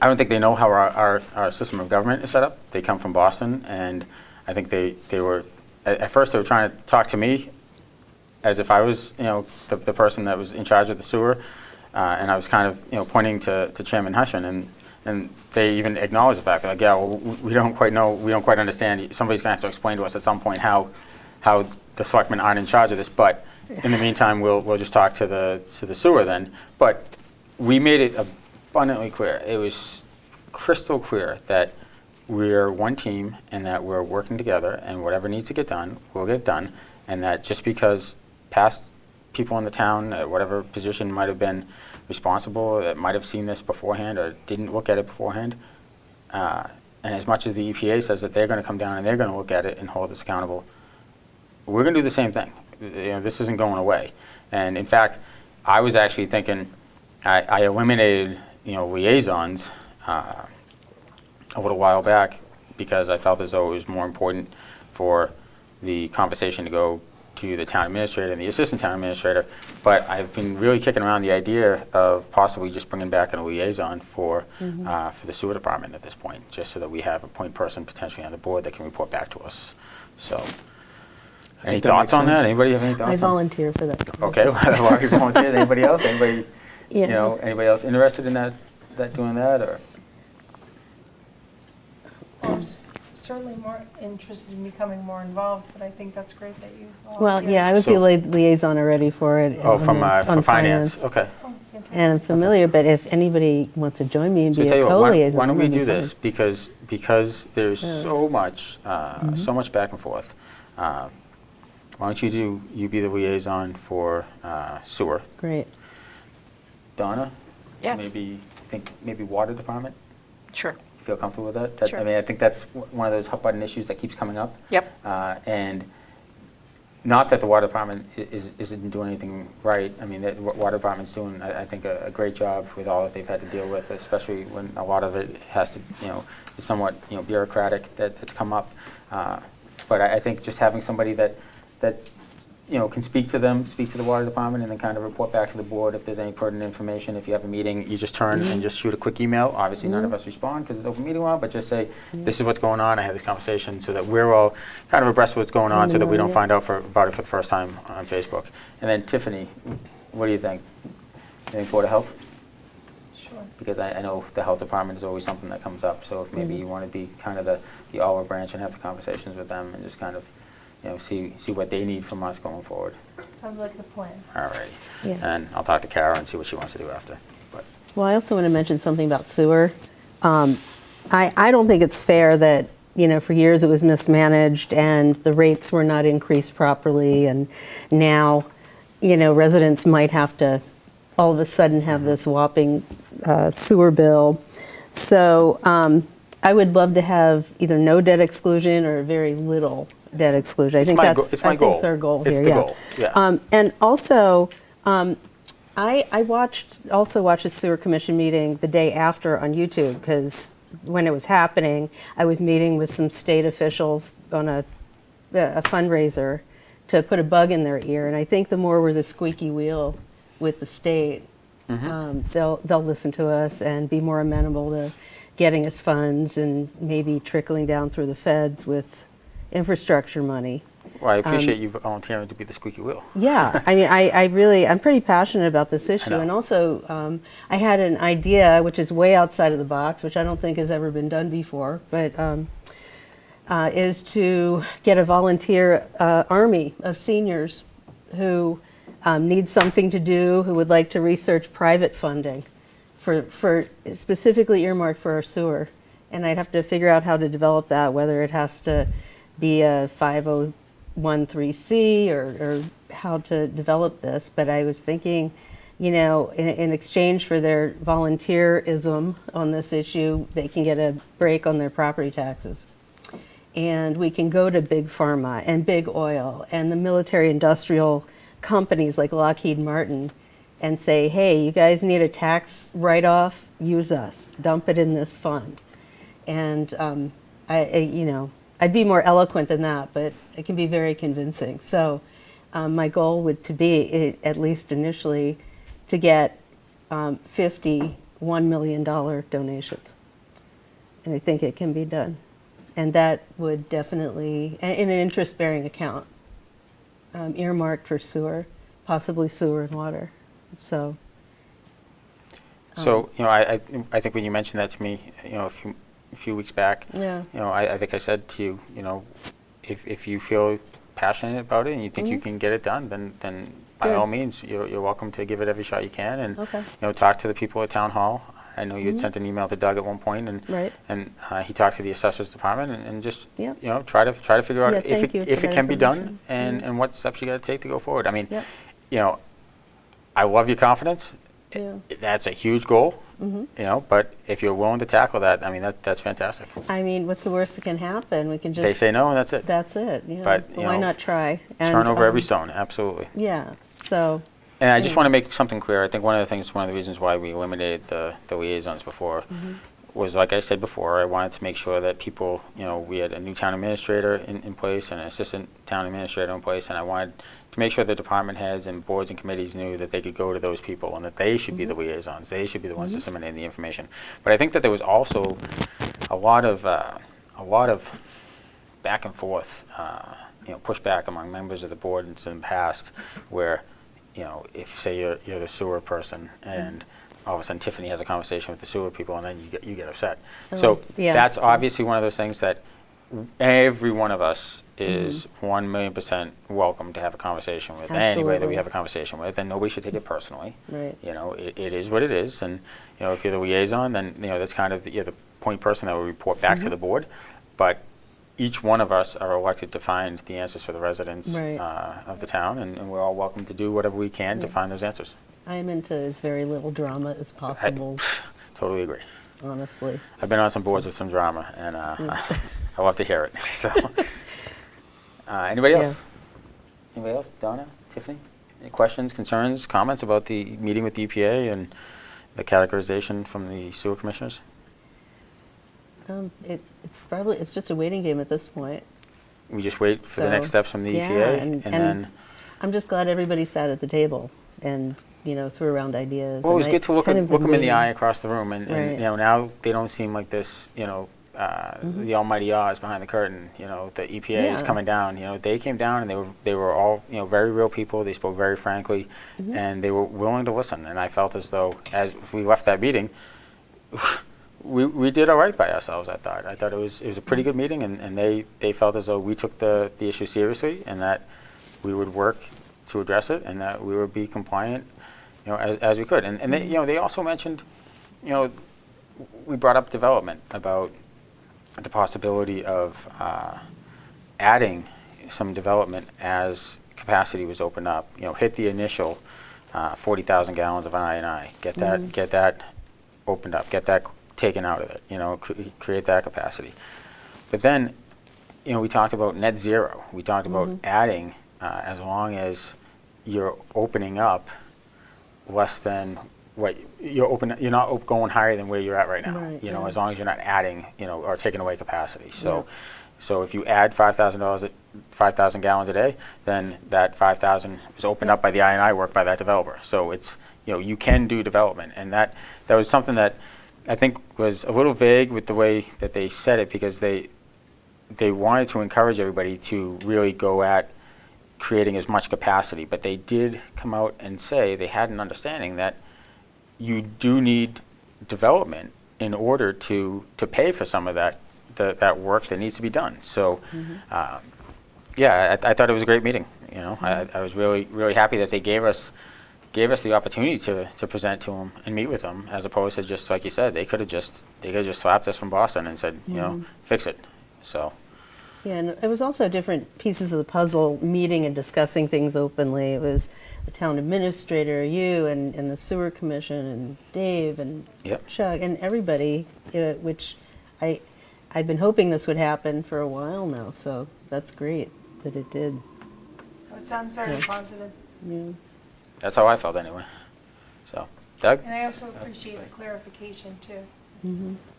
[SPEAKER 2] I don't think they know how our system of government is set up. They come from Boston, and I think they were, at first they were trying to talk to me as if I was, the person that was in charge of the sewer. And I was kind of, pointing to Chairman Hushin, and they even acknowledged the fact that, like, yeah, well, we don't quite know, we don't quite understand. Somebody's going to have to explain to us at some point how the selectmen aren't in charge of this. But in the meantime, we'll just talk to the sewer then. But we made it abundantly clear. It was crystal clear that we're one team and that we're working together, and whatever needs to get done will get done, and that just because past people in the town, whatever position might have been responsible, that might have seen this beforehand or didn't look at it beforehand. And as much as the EPA says that they're going to come down and they're going to look at it and hold us accountable, we're going to do the same thing. This isn't going away. And in fact, I was actually thinking, I eliminated liaisons a little while back because I felt as though it was more important for the conversation to go to the town administrator and the assistant town administrator, but I've been really kicking around the idea of possibly just bringing back a liaison for the sewer department at this point, just so that we have a point person potentially on the board that can report back to us. So, any thoughts on that? Anybody have any thoughts?
[SPEAKER 4] I volunteer for that.
[SPEAKER 2] Okay, well, you volunteered. Anybody else? Anybody?
[SPEAKER 4] Yeah.
[SPEAKER 2] Anybody else interested in that doing that, or?
[SPEAKER 6] I'm certainly more interested in becoming more involved, but I think that's great that you
[SPEAKER 4] Well,
[SPEAKER 6] volunteered.
[SPEAKER 4] yeah, I was the liaison already for it.
[SPEAKER 2] Oh,
[SPEAKER 4] on
[SPEAKER 2] from finance. Okay.
[SPEAKER 6] Oh, fantastic.
[SPEAKER 4] And I'm familiar, but if anybody wants to join me and
[SPEAKER 2] So
[SPEAKER 4] be
[SPEAKER 2] tell
[SPEAKER 4] a
[SPEAKER 2] you what,
[SPEAKER 4] co-liaison.
[SPEAKER 2] why don't we
[SPEAKER 4] that'd be
[SPEAKER 2] do this?
[SPEAKER 4] fine.
[SPEAKER 2] Because there's so much back and forth. why don't you be the liaison for sewer?
[SPEAKER 4] Great.
[SPEAKER 2] Donna?
[SPEAKER 1] Yes.
[SPEAKER 2] Maybe water department?
[SPEAKER 1] Sure.
[SPEAKER 2] Feel comfortable with that?
[SPEAKER 1] Sure.
[SPEAKER 2] I mean, I think that's one of those hot button issues that keeps coming up.
[SPEAKER 1] Yep.
[SPEAKER 2] And not that the water department isn't doing anything right. I mean, the water department's doing, I think, a great job with all that they've had to deal with, especially when a lot of it has to, is somewhat, bureaucratic that's come up. But I think just having somebody that's, can speak to the water department, and then kind of report back to the board if there's any pertinent information. If you have a meeting, you just turn and just shoot a quick email. Obviously, none of us respond because it's open meeting law, but just say, this is what's going on. I had this conversation, so that we're all kind of abreast of what's going on, so that we don't find out about it for the first time on Facebook. And then Tiffany, what do you think? You think Board of Health?
[SPEAKER 6] Sure.
[SPEAKER 2] Because I know the health department is always something that comes up. So if maybe you want to be kind of the olive branch and have the conversations with them and just kind of see what they need from us going forward.
[SPEAKER 6] Sounds like the plan.
[SPEAKER 2] All right.
[SPEAKER 4] Yeah.
[SPEAKER 2] And I'll talk to Kara and see what she wants to do after. But
[SPEAKER 4] Well, I also want to mention something about sewer. I don't think it's fair that, for years it was mismanaged and the rates were not increased properly, and now, residents might have to all of a sudden have this whopping sewer bill. So I would love to have either no debt exclusion or very little debt exclusion. I think
[SPEAKER 2] my
[SPEAKER 4] that's
[SPEAKER 2] it's my goal.
[SPEAKER 4] our goal
[SPEAKER 2] It's
[SPEAKER 4] here.
[SPEAKER 2] the
[SPEAKER 4] Yeah.
[SPEAKER 2] goal. Yeah.
[SPEAKER 4] And also, I watched a sewer commission meeting the day after on YouTube, because when it was happening, I was meeting with some state officials on a fundraiser to put a bug in their ear. And I think the more we're the squeaky wheel with the state, they'll listen to us and be more amenable to getting us funds and maybe trickling down through the feds with infrastructure money.
[SPEAKER 2] Well, I appreciate you volunteering to be the squeaky wheel.
[SPEAKER 4] Yeah, I mean, I'm pretty passionate about this issue.
[SPEAKER 2] know.
[SPEAKER 4] And also, I had an idea, which is way outside of the box, which I don't think has ever been done before, but is to get a volunteer army of seniors who need something to do, who would like to research private funding for specifically earmarked for our sewer. And I'd have to figure out how to develop that, whether it has to be a 5013C or how to develop this. But I was thinking, in exchange for their volunteerism on this issue, they can get a break on their property taxes. And we can go to big pharma and big oil and the military industrial companies like Lockheed Martin and say, hey, you guys need a tax write-off, use us, dump it in this fund. And I'd be more eloquent than that, but it can be very convincing. So my goal would to be, at least initially, to get 50 $1 million donations. And I think it can be done. And that would definitely, in an interest-bearing account, earmarked for sewer, possibly sewer and water. So.
[SPEAKER 2] I think when you mentioned that to me, a few weeks back,
[SPEAKER 4] Yeah.
[SPEAKER 2] I think I said to you, if you feel passionate about it and you think you can get it done, then by
[SPEAKER 4] Good.
[SPEAKER 2] all means, you're welcome to give it every shot you can, and
[SPEAKER 4] Okay.
[SPEAKER 2] talk to the people at town hall. I know you had sent an email to Doug at one point, and
[SPEAKER 4] Right.
[SPEAKER 2] and he talked to the assessors department, and just
[SPEAKER 4] Yep.
[SPEAKER 2] try to figure out
[SPEAKER 4] Yeah,
[SPEAKER 2] if
[SPEAKER 4] thank you
[SPEAKER 2] it
[SPEAKER 4] for that
[SPEAKER 2] can be done,
[SPEAKER 4] information.
[SPEAKER 2] and what steps you got to take to go forward. I mean,
[SPEAKER 4] Yep.
[SPEAKER 2] I love your confidence.
[SPEAKER 4] Yeah.
[SPEAKER 2] That's a huge goal, but if you're willing to tackle that, I mean, that's fantastic.
[SPEAKER 4] I mean, what's the worst that can happen? We can just.
[SPEAKER 2] They say no, and that's it.
[SPEAKER 4] That's it.
[SPEAKER 2] But,
[SPEAKER 4] why not try? And,
[SPEAKER 2] Turn over every stone, absolutely.
[SPEAKER 4] Yeah. So.
[SPEAKER 2] And I just want to make something clear. I think one of the reasons why we eliminated the liaisons before was, like I said before, I wanted to make sure that people, we had a new town administrator in place and an assistant town administrator in place, and I wanted to make sure the department heads and boards and committees knew that they could go to those people and that they should be the liaisons. They should be the ones disseminating the information. But I think that there was also a lot of back and forth, pushback among members of the board in the past, where if say you're the sewer person and all of a sudden Tiffany has a conversation with the sewer people and then you get upset. So
[SPEAKER 4] yeah.
[SPEAKER 2] that's obviously one of those things that every one of us is 1,000,000% welcome to have a conversation with anybody that we
[SPEAKER 4] Absolutely.
[SPEAKER 2] have a conversation with, and nobody should take it personally.
[SPEAKER 4] Right.
[SPEAKER 2] It is what it is, and if you're the liaison, then that's kind of the point person that will report back to the board. But each one of us are elected to find the answers for the residents
[SPEAKER 4] Right.
[SPEAKER 2] of the town, and we're all welcome to do whatever we can to find those answers.
[SPEAKER 4] I'm into as very little drama as possible,
[SPEAKER 2] Totally agree.
[SPEAKER 4] honestly.
[SPEAKER 2] I've been on some boards with some drama, and I love to hear it. So, anybody else?
[SPEAKER 4] Yeah.
[SPEAKER 2] Anybody else? Donna, Tiffany? Any questions, concerns, comments about the meeting with the EPA and the categorization from the sewer commissioners?
[SPEAKER 4] It's just a waiting game at this point.
[SPEAKER 2] We just wait for the
[SPEAKER 4] So,
[SPEAKER 2] next steps from the
[SPEAKER 4] yeah,
[SPEAKER 2] EPA,
[SPEAKER 4] and
[SPEAKER 2] then.
[SPEAKER 4] I'm just glad everybody sat at the table and, threw around ideas.
[SPEAKER 2] Well, it was
[SPEAKER 4] and
[SPEAKER 2] good to look
[SPEAKER 4] kind
[SPEAKER 2] at,
[SPEAKER 4] of
[SPEAKER 2] look
[SPEAKER 4] been
[SPEAKER 2] them in the
[SPEAKER 4] waiting.
[SPEAKER 2] eye across the room, and
[SPEAKER 4] Right.
[SPEAKER 2] now they don't seem like this, the almighty Oz behind the curtain. The EPA is
[SPEAKER 4] Yeah.
[SPEAKER 2] coming down. They came down, and they were all very real people. They spoke very frankly, and they were willing to listen. And I felt as though, as we left that meeting, we did all right by ourselves. I thought it was a pretty good meeting, and they felt as though we took the issue seriously, and that we would work to address it, and that we would be compliant, as we could. And they also mentioned, we brought up development, about the possibility of adding some development as capacity was opened up. Hit the initial 40,000 gallons of I&I, get that opened up, get that taken out of it, create that capacity. But then, we talked about net zero. We talked about adding, as long as you're opening up less than what you're not going higher than where you're at right now.
[SPEAKER 4] Right, yeah.
[SPEAKER 2] As long as you're not adding, or taking away capacity. So if you add 5,000 gallons a day, then that 5,000 is opened up by the I&I work by that developer. So it's, you can do development, and that was something that I think was a little vague with the way that they said it, because they wanted to encourage everybody to really go at creating as much capacity, but they did come out and say they had an understanding that you do need development in order to pay for some of that work that needs to be done. So, I thought it was a great meeting. I was really happy that they gave us the opportunity to present to them and meet with them, as opposed to just, like you said, they could have just slapped us from Boston and said, fix it. So.
[SPEAKER 4] Yeah, and it was also different pieces of the puzzle, meeting and discussing things openly. It was the town administrator, you, and the sewer commission, and Dave, and
[SPEAKER 2] Yep.
[SPEAKER 4] Chuck, and everybody, which I've been hoping this would happen for a while now, so that's great that it did.
[SPEAKER 6] It sounds very
[SPEAKER 4] Yeah.
[SPEAKER 6] positive.
[SPEAKER 4] Yeah.
[SPEAKER 2] That's how I felt anyway. So, Doug?
[SPEAKER 6] And I also appreciate the clarification too.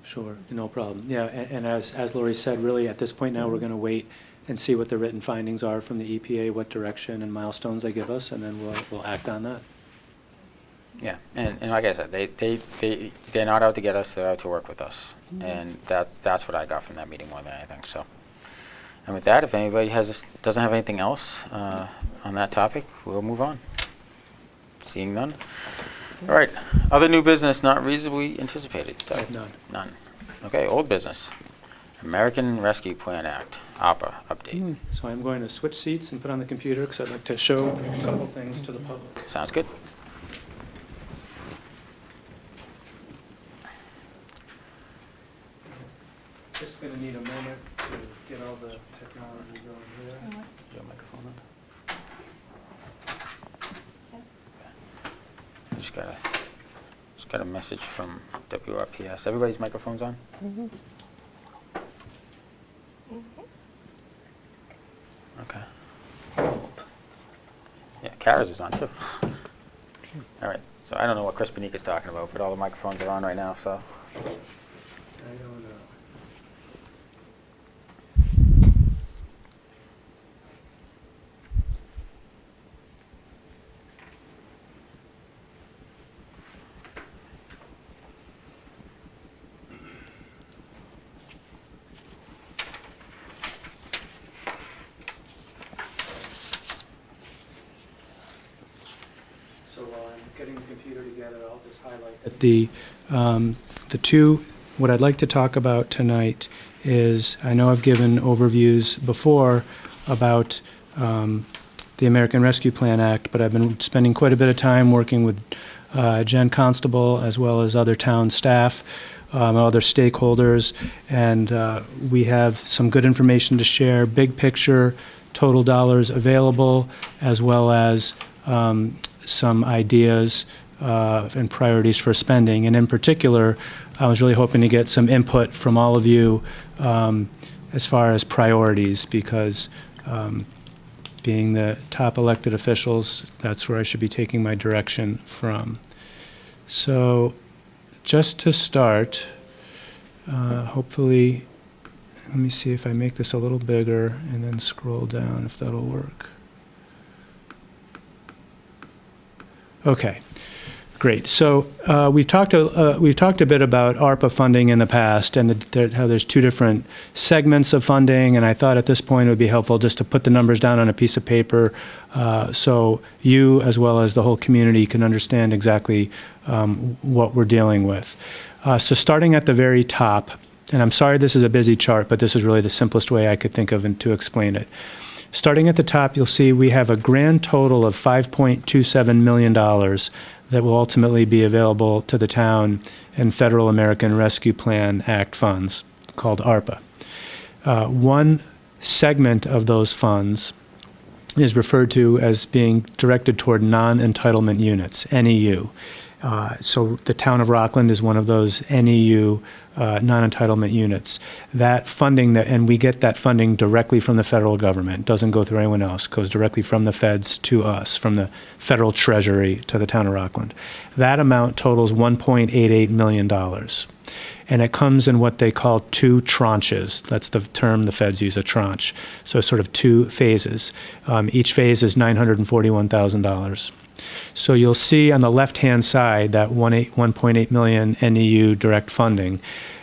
[SPEAKER 3] Sure, no problem. Yeah, and as Lori said, really at this point now, we're going to wait and see what the written findings are from the EPA, what direction and milestones they give us, and then we'll act on that.
[SPEAKER 2] Yeah, and like I said, they're not out to get us, they're out to work with us. And that's what I got from that meeting more than anything, so. And with that, if anybody doesn't have anything else on that topic, we'll move on. Seeing none. All right, other new business not reasonably anticipated.
[SPEAKER 3] I have none.
[SPEAKER 2] None. Okay, old business. American Rescue Plan Act, APA update.
[SPEAKER 3] So I'm going to switch seats and put on the computer because I'd like to show a couple things to the public.
[SPEAKER 2] Sounds good.
[SPEAKER 3] Just going to need a moment to get all the technology going here.
[SPEAKER 2] Your microphone on? Just got a message from WRPS. Everybody's microphone's on? Okay. Yeah, Kara's is on too. All right. So I don't know what Chris Benika's talking about, but all the microphones are on right now, so.
[SPEAKER 3] I don't know. So while I'm getting the computer together, I'll just highlight that the two, what I'd like to talk about tonight is, I know I've given overviews before about the American Rescue Plan Act, but I've been spending quite a bit of time working with Jen Constable as well as other town staff other stakeholders, and we have some good information to share, big picture, total dollars available, as well as some ideas and priorities for spending. And in particular, I was really hoping to get some input from all of you as far as priorities, because being the top elected officials, that's where I should be taking my direction from. So just to start, hopefully, let me see if I make this a little bigger and then scroll down, if that'll work. Okay, great. So we've talked a bit about ARPA funding in the past, and how there's two different segments of funding. And I thought at this point it would be helpful just to put the numbers down on a piece of paper, so you, as well as the whole community, can understand exactly what we're dealing with. So starting at the very top, and I'm sorry this is a busy chart, but this is really the simplest way I could think of to explain it. Starting at the top, you'll see we have a grand total of $5.27 million that will ultimately be available to the town in Federal American Rescue Plan Act funds, called ARPA. One segment of those funds is referred to as being directed toward non-entitlement units, NEU. So the town of Rockland is one of those NEU non-entitlement units. That funding, and we get that funding directly from the federal government, doesn't go through anyone else, goes directly from the feds to us, from the federal treasury to the town of Rockland. That amount totals $1.88 million. And it comes in what they call two tranches. That's the term the feds use, a tranche. So sort of two phases. Each phase is $941,000. So you'll see on the left-hand side that 1.8 million NEU direct funding.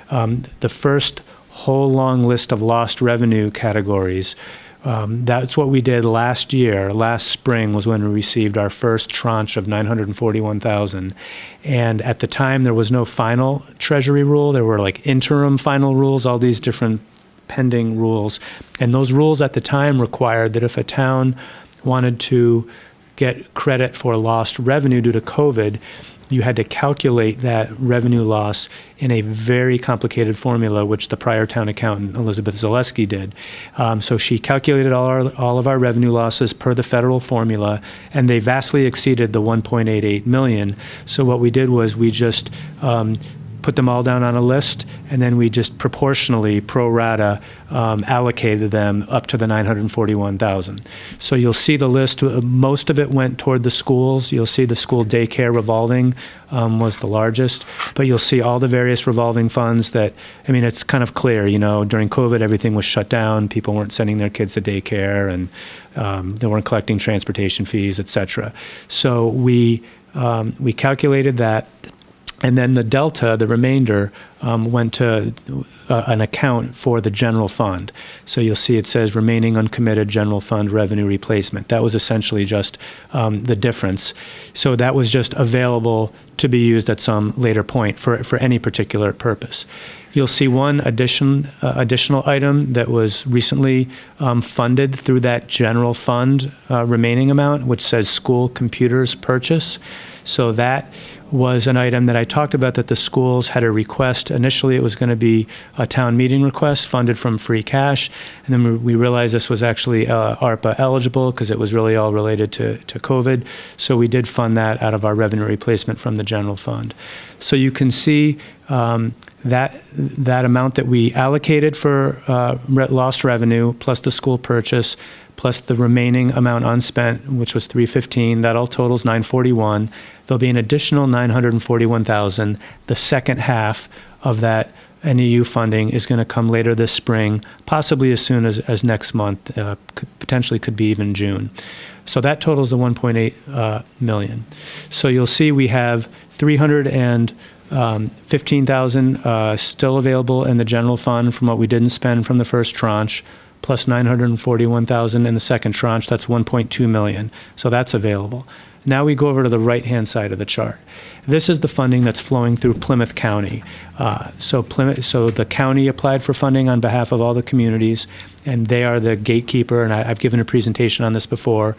[SPEAKER 3] The first whole long list of lost revenue categories, that's what we did last year. Last spring was when we received our first tranche of $941,000. And at the time, there was no final Treasury rule. There were like interim final rules, all these different pending rules. And those rules at the time required that if a town wanted to get credit for lost revenue due to COVID, you had to calculate that revenue loss in a very complicated formula, which the prior town accountant, Elizabeth Zaleski, did. So she calculated all of our revenue losses per the federal formula, and they vastly exceeded the 1.88 million. So what we did was we just put them all down on a list, and then we just proportionally, pro rata, allocated them up to the 941,000. So you'll see the list. Most of it went toward the schools. You'll see the school daycare revolving was the largest, but you'll see all the various revolving funds that, I mean, it's kind of clear, you know, during COVID, everything was shut down. People weren't sending their kids to daycare, and they weren't collecting transportation fees, et cetera. So we calculated that. And then the delta, the remainder, went to an account for the general fund. So you'll see it says remaining uncommitted general fund revenue replacement. That was essentially just the difference. So that was just available to be used at some later point for any particular purpose. You'll see one additional item that was recently funded through that general fund remaining amount, which says school computers purchase. So that was an item that I talked about that the schools had a request. Initially, it was going to be a town meeting request funded from free cash. And then we realized this was actually ARPA eligible because it was really all related to COVID. So we did fund that out of our revenue replacement from the general fund. So you can see that amount that we allocated for lost revenue plus the school purchase plus the remaining amount unspent, which was $315, that all totals $941. There'll be an additional $941,000. The second half of that NEU funding is going to come later this spring, possibly as soon as next month, potentially could be even June. So that totals the 1.8 million. So you'll see we have 315,000 still available in the general fund from what we didn't spend from the first tranche, plus 941,000 in the second tranche. That's 1.2 million. So that's available. Now we go over to the right-hand side of the chart. This is the funding that's flowing through Plymouth County. So the county applied for funding on behalf of all the communities, and they are the gatekeeper, and I've given a presentation on this before.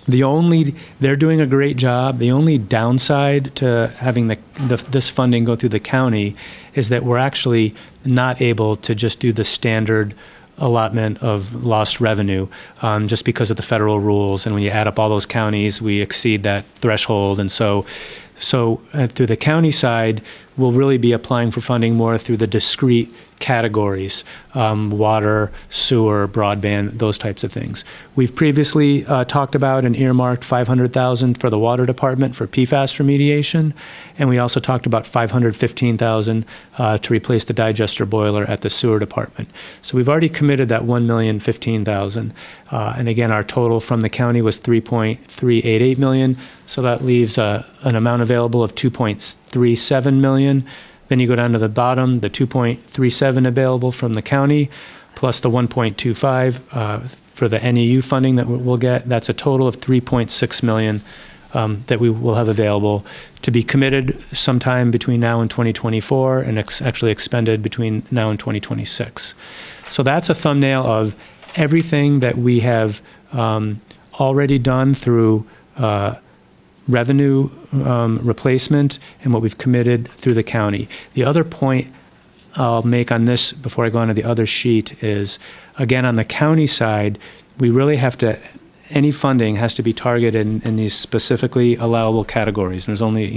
[SPEAKER 3] They're doing a great job. The only downside to having this funding go through the county is that we're actually not able to just do the standard allotment of lost revenue, just because of the federal rules. And when you add up all those counties, we exceed that threshold. And so through the county side, we'll really be applying for funding more through the discrete categories, water, sewer, broadband, those types of things. We've previously talked about and earmarked $500,000 for the water department for PFAS remediation, and we also talked about $515,000 to replace the digester boiler at the sewer department. So we've already committed that $1,015,000, and again, our total from the county was $3.388 million. So that leaves an amount available of $2.37 million. Then you go down to the bottom, the 2.37 available from the county, plus the 1.25 for the NEU funding that we'll get. That's a total of $3.6 million that we will have available to be committed sometime between now and 2024 and actually expended between now and 2026. So that's a thumbnail of everything that we have already done through revenue replacement and what we've committed through the county. The other point I'll make on this before I go on to the other sheet is, again, on the county side, we really have to, any funding has to be targeted in these specifically allowable categories. And there's only,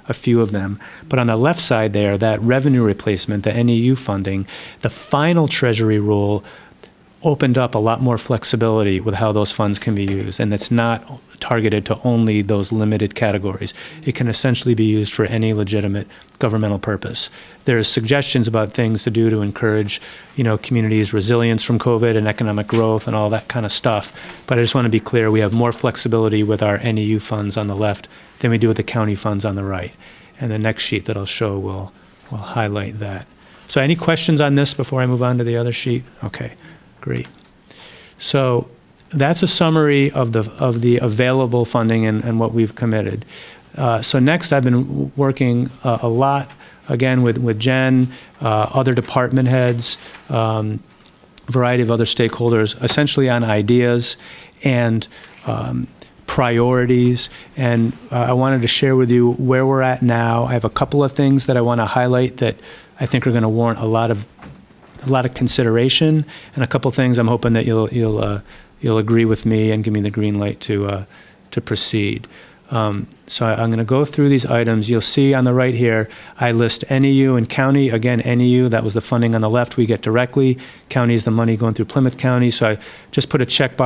[SPEAKER 3] a few of them. But on the left side there, that revenue replacement, the NEU funding, the final Treasury rule opened up a lot more flexibility with how those funds can be used, and it's not targeted to only those limited categories. It can essentially be used for any legitimate governmental purpose. There's suggestions about things to do to encourage, communities' resilience from COVID and economic growth and all that kind of stuff. But I just want to be clear, we have more flexibility with our NEU funds on the left than we do with the county funds on the right. And the next sheet that I'll show will highlight that. So any questions on this before I move on to the other sheet? Okay. Great. So that's a summary of the available funding and what we've committed. So next, I've been working a lot, again, with Jen, other department heads, variety of other stakeholders, essentially on ideas and priorities. And I wanted to share with you where we're at now. I have a couple of things that I want to highlight that I think are going to warrant a lot of consideration, and a couple things I'm hoping that you'll agree with me and give me the green light to proceed. So I'm going to go through these items. You'll see on the right here, I list NEU and county. Again, NEU, that was the funding on the left we get directly. County is the money going through Plymouth County. So I just put a check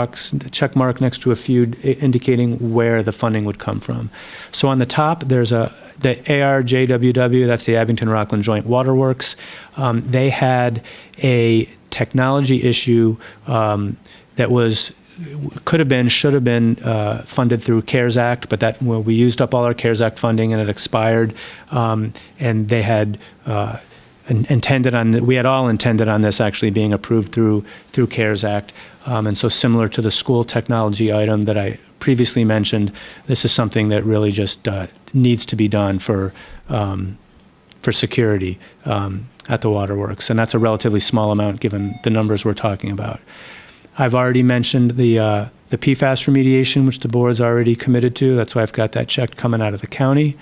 [SPEAKER 3] mark next to a few indicating where the funding would come from. So on the top, there's the ARJWW, that's the Abington Rockland Joint Waterworks. They had a technology issue that could have been, should have been funded through CARES Act, but we used up all our CARES Act funding and it expired. And they had we had all intended on this actually being approved through CARES Act. And so similar to the school technology item that I previously mentioned, this is something that really just needs to be done for security at the waterworks. And that's a relatively small amount given the numbers we're talking about. I've already mentioned the PFAS remediation, which the board's already committed to. That's why I've got that check coming out of the county.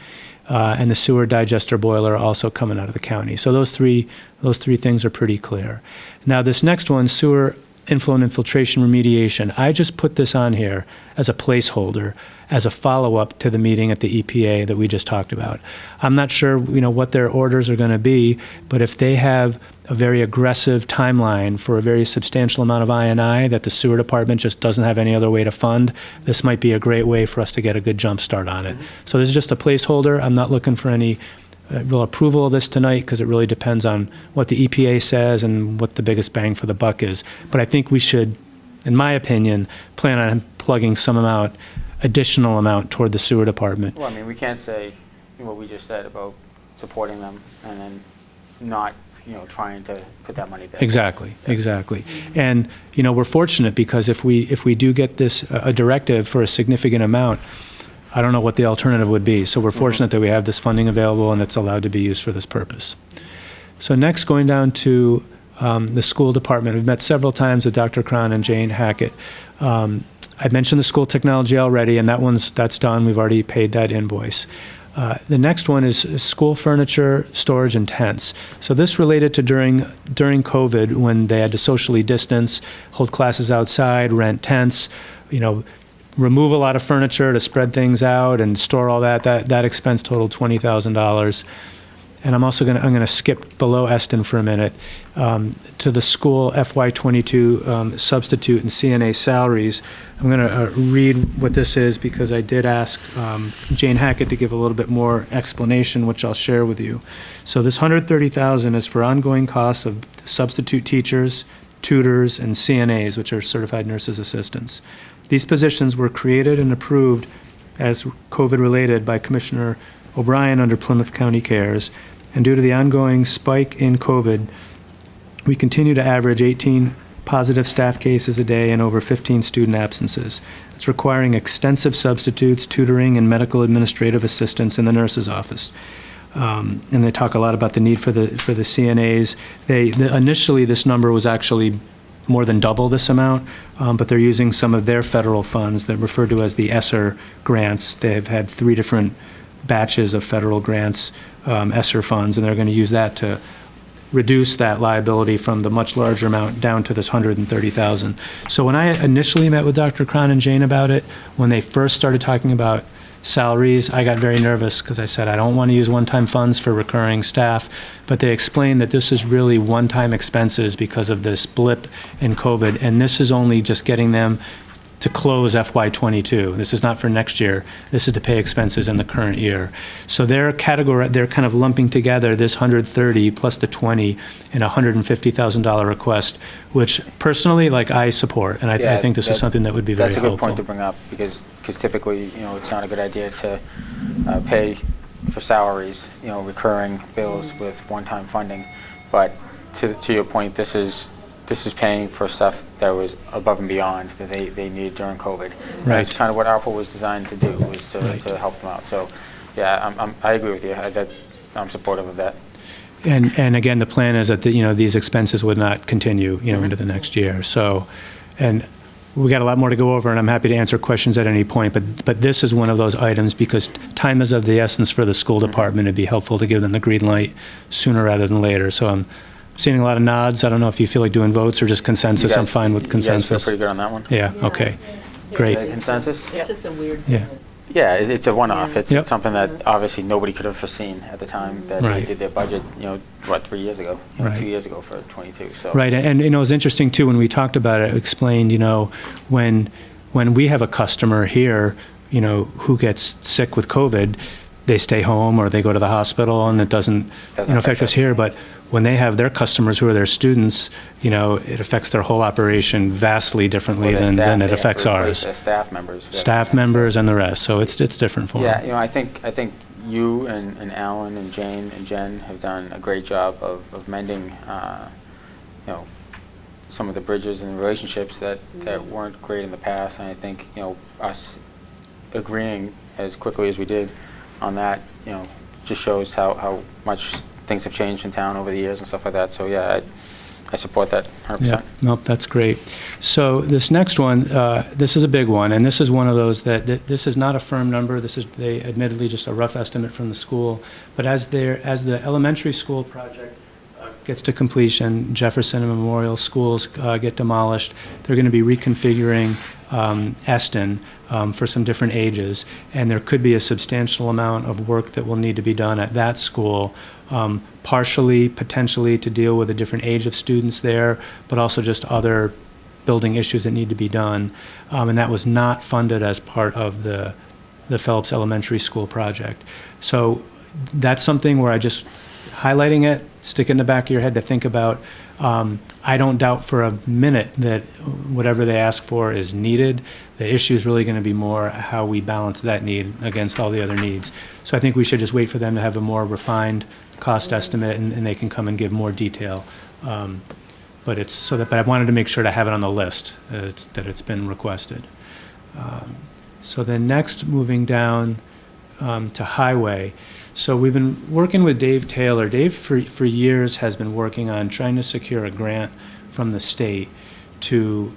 [SPEAKER 3] And the sewer digester boiler also coming out of the county. So those three things are pretty clear. Now this next one, sewer inflow and infiltration remediation, I just put this on here as a placeholder, as a follow-up to the meeting at the EPA that we just talked about. I'm not sure, what their orders are going to be, but if they have a very aggressive timeline for a very substantial amount of I&I that the sewer department just doesn't have any other way to fund, this might be a great way for us to get a good jump start on it. So this is just a placeholder. I'm not looking for any real approval of this tonight because it really depends on what the EPA says and what the biggest bang for the buck is. But I think we should, in my opinion, plan on plugging some additional amount toward the sewer department.
[SPEAKER 2] Well, we can't say what we just said about supporting them and then not, trying to put that money there. Exactly. And, we're fortunate because if we do get this, a directive for a significant amount, I don't know what the alternative would be. So we're fortunate that we have this funding available and it's allowed to be used for this purpose. So next, going down to the school department. We've met several times with Dr. Cron and Jane Hackett.
[SPEAKER 3] I mentioned the school technology already, and that's done. We've already paid that invoice. The next one is school furniture, storage, and tents. So this related to during COVID, when they had to socially distance, hold classes outside, rent tents, remove a lot of furniture to spread things out and store all that. That expense totaled $20,000. And I'm going to skip below Eston for a minute to the school FY22 substitute and CNA salaries. I'm going to read what this is because I did ask Jane Hackett to give a little bit more explanation, which I'll share with you. So this $130,000 is for ongoing costs of substitute teachers, tutors, and CNAs, which are certified nurses assistants. These positions were created and approved as COVID-related by Commissioner O'Brien under Plymouth County Cares, and due to the ongoing spike in COVID, we continue to average 18 positive staff cases a day and over 15 student absences. It's requiring extensive substitutes, tutoring, and medical administrative assistance in the nurse's office. And they talk a lot about the need for the CNAs. Initially, this number was actually more than double this amount, but they're using some of their federal funds that are referred to as the ESSER grants. They've had 3 different batches of federal grants, ESSER funds, and they're going to use that to reduce that liability from the much larger amount down to this $130,000. So when I initially met with Dr. Cron and Jane about it, when they first started talking about salaries, I got very nervous because I said I don't want to use one-time funds for recurring staff, but they explained that this is really one-time expenses because of this blip in COVID, and this is only just getting them to close FY22. This is not for next year. This is to pay expenses in the current year. So they're kind of lumping together this 130 plus the 20 in a $150,000 request, which personally, I support, and I think this is something that would be very helpful.
[SPEAKER 2] That's a good point to bring up because typically, it's not a good idea to pay for salaries, recurring bills with one-time funding. But to your point, this is paying for stuff that was above and beyond that they needed during COVID.
[SPEAKER 3] Right.
[SPEAKER 2] That's kind of what ARPA was designed to do, was to help them out. So, yeah, I agree with you. I'm supportive of that.
[SPEAKER 3] And again, the plan is that these expenses would not continue into the next year. So, and we got a lot more to go over, and I'm happy to answer questions at any point. But this is one of those items because time is of the essence for the school department. It'd be helpful to give them the green light sooner rather than later. So I'm seeing a lot of nods. I don't know if you feel like doing votes or just consensus. I'm fine with consensus.
[SPEAKER 2] You guys feel pretty good on that one?
[SPEAKER 3] Yeah, okay. Great.
[SPEAKER 2] Consensus?
[SPEAKER 4] It's just a weird.
[SPEAKER 3] Yeah.
[SPEAKER 2] Yeah, it's a one-off. It's
[SPEAKER 3] Yep.
[SPEAKER 2] something that obviously nobody could have foreseen at the time that they
[SPEAKER 3] Right.
[SPEAKER 2] did their budget, 3 years ago,
[SPEAKER 3] Right.
[SPEAKER 2] 2 years ago for 22. So.
[SPEAKER 3] Right, and it was interesting too when we talked about it. It explained, when we have a customer here, who gets sick with COVID, they stay home or they go to the hospital, and it doesn't affect us here. But when they have their customers who are their students, it affects their whole operation vastly differently than it affects ours.
[SPEAKER 2] Staff members.
[SPEAKER 3] Staff members and the rest. So it's different for them.
[SPEAKER 2] Yeah, I think you and Alan and Jane and Jen have done a great job of mending, some of the bridges and relationships that weren't great in the past. And I think us agreeing as quickly as we did on that, just shows how much things have changed in town over the years and stuff like that. So yeah, I support that 100%.
[SPEAKER 3] Yeah, nope, that's great. So this next one, this is a big one, and this is one of those that this is not a firm number. This is admittedly just a rough estimate from the school. But as the elementary school project gets to completion, Jefferson and Memorial schools get demolished, they're going to be reconfiguring Eston for some different ages, and there could be a substantial amount of work that will need to be done at that school, partially, potentially, to deal with a different age of students there, but also just other building issues that need to be done. And that was not funded as part of the Phelps Elementary School project. So that's something where I just highlighting it, stick it in the back of your head to think about. I don't doubt for a minute that whatever they ask for is needed. The issue is really going to be more how we balance that need against all the other needs. So I think we should just wait for them to have a more refined cost estimate, and they can come and give more detail. But I wanted to make sure to have it on the list that it's been requested. So then next, moving down to highway. So we've been working with Dave Taylor. Dave, for years, has been working on trying to secure a grant from the state to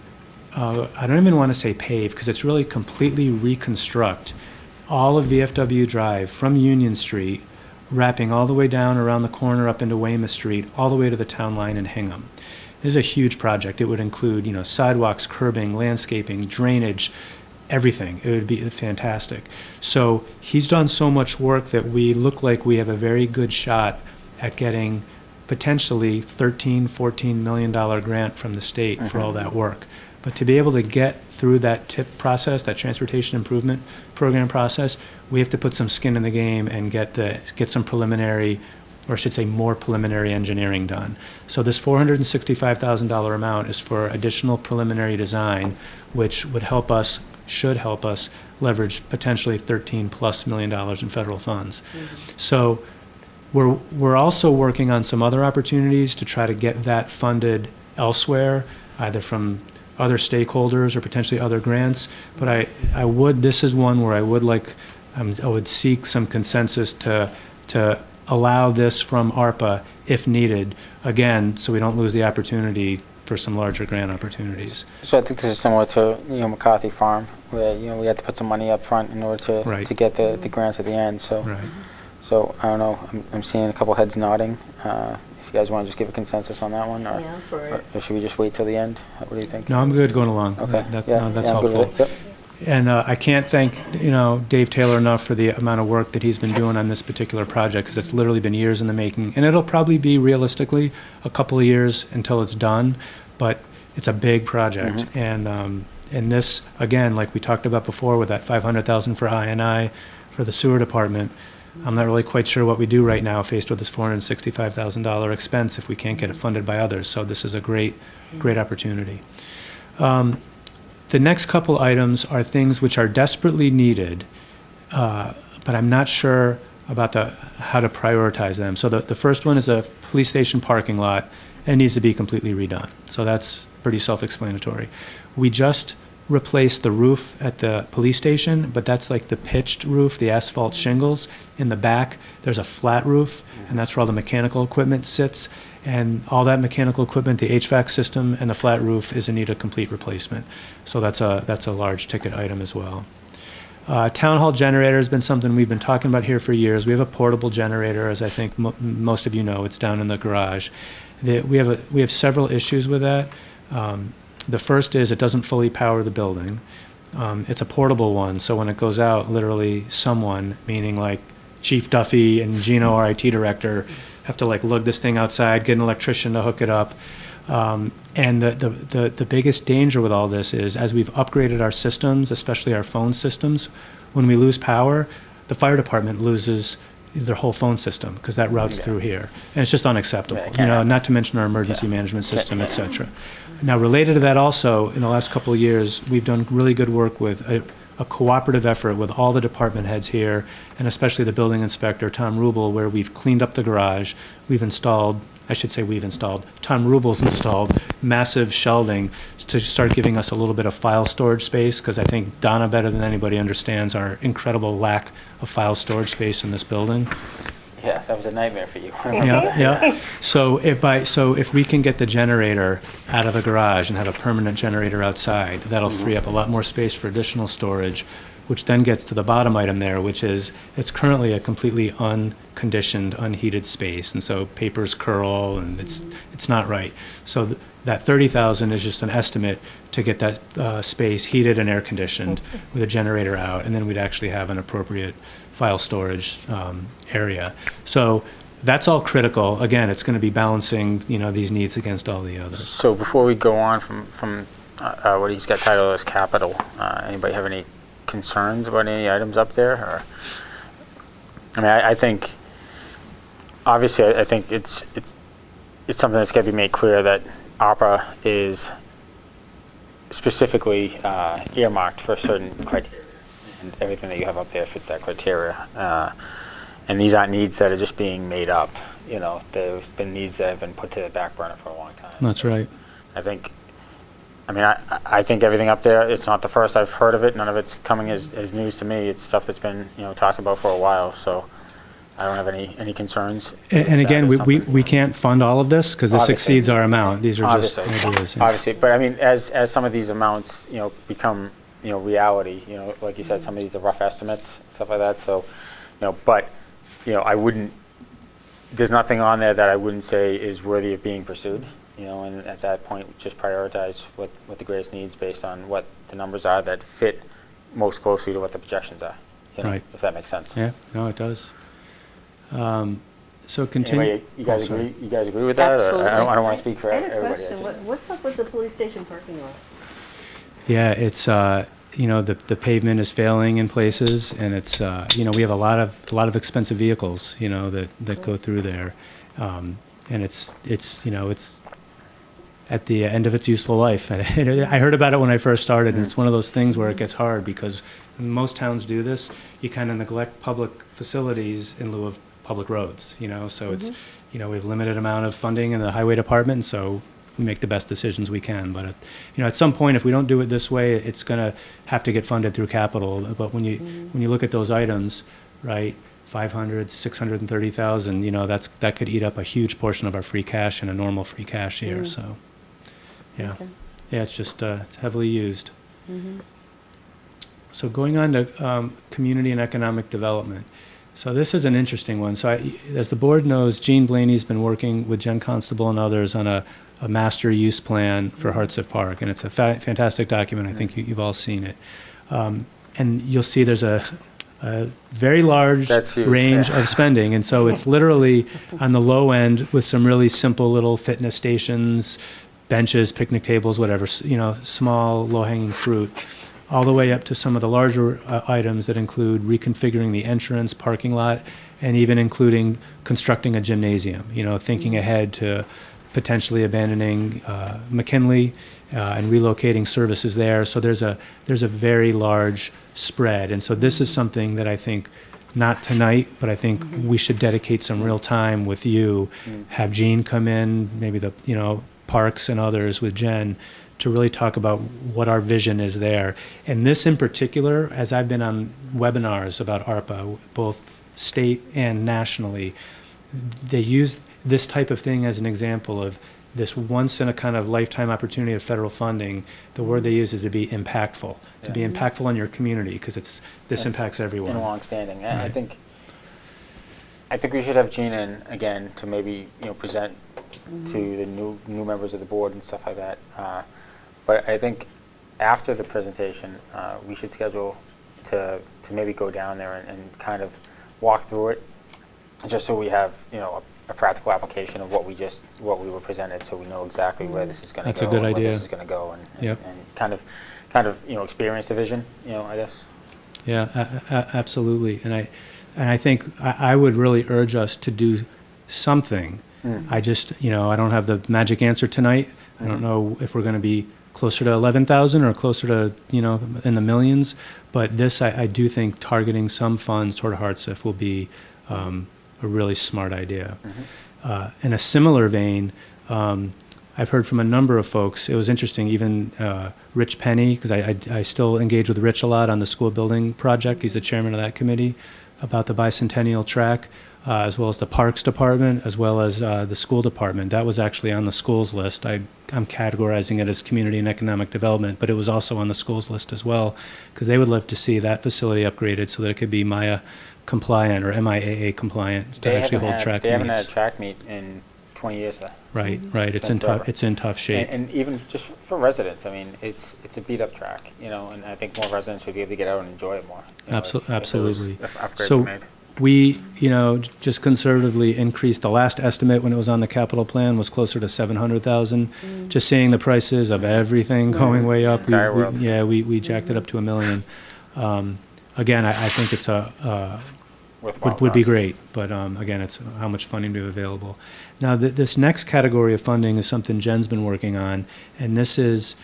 [SPEAKER 3] I don't even want to say pave, because it's really completely reconstruct all of VFW Drive from Union Street, wrapping all the way down around the corner up into Weymouth Street, all the way to the town line in Hingham. This is a huge project. It would include, sidewalks, curbing, landscaping, drainage, everything. It would be fantastic. So he's done so much work that we look like we have a very good shot at getting potentially $13-14 million grant from the state for all that work. But to be able to get through that TIP process, that Transportation Improvement Program process, we have to put some skin in the game and get some preliminary, or I should say more preliminary engineering done. So this $465,000 amount is for additional preliminary design, which should help us leverage potentially $13+ million in federal funds. So we're also working on some other opportunities to try to get that funded elsewhere, either from other stakeholders or potentially other grants. But this is one where I would seek some consensus to allow this from ARPA if needed, again, so we don't lose the opportunity for some larger grant opportunities.
[SPEAKER 2] So I think this is similar to McCarthy Farm, where we had to put some money up front in order to get the grants at the end. So so I don't know. I'm seeing a couple heads nodding. If you guys want to just give a consensus on that one, or should we just wait till the end? What do you think?
[SPEAKER 3] No, I'm good going along.
[SPEAKER 2] Okay.
[SPEAKER 3] That's
[SPEAKER 2] I'm good
[SPEAKER 3] helpful.
[SPEAKER 2] with it. Yep.
[SPEAKER 3] And I can't thank Dave Taylor enough for the amount of work that he's been doing on this particular project, because it's literally been years in the making, and it'll probably be realistically a couple of years until it's done, but it's a big project. And this, again, like we talked about before, with that $500,000 for I&I for the sewer department, I'm not really quite sure what we do right now faced with this $465,000 expense if we can't get it funded by others. So this is a great opportunity. The next couple items are things which are desperately needed, but I'm not sure about how to prioritize them. So the first one is a police station parking lot, and needs to be completely redone. So that's pretty self-explanatory. We just replaced the roof at the police station, but that's like the pitched roof, the asphalt shingles. In the back, there's a flat roof, and that's where all the mechanical equipment sits. And all that mechanical equipment, the HVAC system and the flat roof, is in need of complete replacement. So that's a large ticket item as well. Town hall generator has been something we've been talking about here for years. We have a portable generator, as I think most of you know. It's down in the garage. We have several issues with that. The first is it doesn't fully power the building. It's a portable one, so when it goes out, literally someone, meaning like Chief Duffy and Gino, our IT director, have to lug this thing outside, get an electrician to hook it up. And the biggest danger with all this is, as we've upgraded our systems, especially our phone systems, when we lose power, the fire department loses their whole phone system, because that routes through here. And it's just unacceptable, not to mention our emergency management system, et cetera. Now, related to that also, in the last couple of years, we've done really good work with a cooperative effort with all the department heads here, and especially the building inspector, Tom Rubel, where we've cleaned up the garage. Tom Rubel's installed massive shelving to start giving us a little bit of file storage space, because I think Donna, better than anybody, understands our incredible lack of file storage space in this building.
[SPEAKER 2] Yeah, that was a nightmare for you.
[SPEAKER 3] Yeah. So if we can get the generator out of the garage and have a permanent generator outside, that'll free up a lot more space for additional storage, which then gets to the bottom item there, which is it's currently a completely unconditioned, unheated space, and so papers curl, and it's not right. So that $30,000 is just an estimate to get that space heated and air conditioned with a generator out, and then we'd actually have an appropriate file storage area. So that's all critical. Again, it's going to be balancing these needs against all the others.
[SPEAKER 2] So before we go on from what he's got titled as capital, anybody have any concerns about any items up there? Or, I think obviously I think it's something that's got to be made clear that ARPA is specifically earmarked for certain criteria, and everything that you have up there fits that criteria. And these aren't needs that are just being made up. They've been needs that have been put to the back burner for a long time.
[SPEAKER 3] That's right.
[SPEAKER 2] I think everything up there, it's not the first I've heard of it. None of it's coming as news to me. It's stuff that's been talked about for a while. So I don't have any concerns.
[SPEAKER 3] And again,
[SPEAKER 2] That is
[SPEAKER 3] we can't fund all of this because this
[SPEAKER 2] Obviously.
[SPEAKER 3] exceeds our amount. These are just
[SPEAKER 2] Obviously.
[SPEAKER 3] ideas. Yeah.
[SPEAKER 2] Obviously, but I mean, as some of these amounts, become, reality, like you said, some of these are rough estimates, stuff like that, so, but, I wouldn't, there's nothing on there that I wouldn't say is worthy of being pursued, and at that point, just prioritize what the greatest needs based on what the numbers are that fit most closely to what the projections are,
[SPEAKER 3] Right.
[SPEAKER 2] if that makes sense.
[SPEAKER 3] Yeah, no, it does. So continue.
[SPEAKER 2] Anyway, you guys
[SPEAKER 3] Oh, sorry.
[SPEAKER 2] agree? You guys agree with that? Or
[SPEAKER 4] Absolutely.
[SPEAKER 2] I don't want to speak for
[SPEAKER 4] I had a
[SPEAKER 2] everybody.
[SPEAKER 4] question. What's up with the police station parking lot?
[SPEAKER 3] Yeah, it's the pavement is failing in places, and it's we have a lot of expensive vehicles that go through there, and it's at the end of its useful life. And I heard about it when I first started, and it's one of those things where it gets hard because most towns do this. You kind of neglect public facilities in lieu of public roads. So it's we have limited amount of funding in the highway department, and so we make the best decisions we can. But at some point, if we don't do it this way, it's going to have to get funded through capital. But when you look at those items, right, 500, 630,000, that could eat up a huge portion of our free cash in a normal free cash year. So, yeah,
[SPEAKER 4] Okay.
[SPEAKER 3] yeah, it's just it's heavily used. So going on to community and economic development. So this is an interesting one. So as the board knows, Jean Blaney's been working with Jen Constable and others on a master use plan for Hartsuff Park, and it's a fantastic document. I think you've all seen it. And you'll see there's a very large
[SPEAKER 2] That's huge,
[SPEAKER 3] range
[SPEAKER 2] yeah.
[SPEAKER 3] of spending, and so it's literally on the low end with some really simple little fitness stations, benches, picnic tables, whatever, small low-hanging fruit, all the way up to some of the larger items that include reconfiguring the entrance, parking lot, and even including constructing a gymnasium, thinking ahead to potentially abandoning McKinley and relocating services there. So there's a very large spread. And so this is something that I think, not tonight, but I think we should dedicate some real time with you, have Jean come in, maybe the parks and others with Jen, to really talk about what our vision is there. And this in particular, as I've been on webinars about ARPA, both state and nationally, they use this type of thing as an example of this once in a kind of lifetime opportunity of federal funding. The word they use is to be impactful, to be impactful in your community, because this impacts everyone.
[SPEAKER 2] And long-standing. And
[SPEAKER 3] Right.
[SPEAKER 2] I think we should have Jean in again to maybe present to the new members of the board and stuff like that. But I think after the presentation, we should schedule to maybe go down there and kind of walk through it, just so we have a practical application of what we were presented, so we know exactly where this is going to go.
[SPEAKER 3] That's a good
[SPEAKER 2] and
[SPEAKER 3] idea.
[SPEAKER 2] Where this is going to go, and
[SPEAKER 3] Yep.
[SPEAKER 2] kind of experience the vision. I guess.
[SPEAKER 3] Yeah, absolutely. And I think I would really urge us to do something. I just, I don't have the magic answer tonight. I don't know if we're going to be closer to 11,000 or closer to, in the millions. But this, I do think targeting some funds toward Hartsuff will be a really smart idea. In a similar vein, I've heard from a number of folks. It was interesting, even Rich Penny, because I still engage with Rich a lot on the school building project. He's the chairman of that committee, about the bicentennial track, as well as the parks department, as well as the school department. That was actually on the schools list. I'm categorizing it as community and economic development, but it was also on the schools list as well, because they would love to see that facility upgraded so that it could be MIA compliant or MIAA compliant to actually hold track
[SPEAKER 2] They haven't had
[SPEAKER 3] meets.
[SPEAKER 2] a track meet in 20 years though.
[SPEAKER 3] Right.
[SPEAKER 2] It's been forever.
[SPEAKER 3] It's in tough shape.
[SPEAKER 2] And even just for residents, I mean, it's a beat up track, and I think more residents would be able to get out and enjoy it more.
[SPEAKER 3] Absolutely.
[SPEAKER 2] If upgrades were
[SPEAKER 3] So
[SPEAKER 2] made.
[SPEAKER 3] we, just conservatively increased. The last estimate when it was on the capital plan was closer to 700,000. Just seeing the prices of everything going way up,
[SPEAKER 2] Entire world.
[SPEAKER 3] we jacked it up to $1 million. Again, I think it's
[SPEAKER 2] Worthwhile
[SPEAKER 3] would be
[SPEAKER 2] cost.
[SPEAKER 3] great, but again, it's how much funding do available. Now, this next category of funding is something Jen's been working on, and this is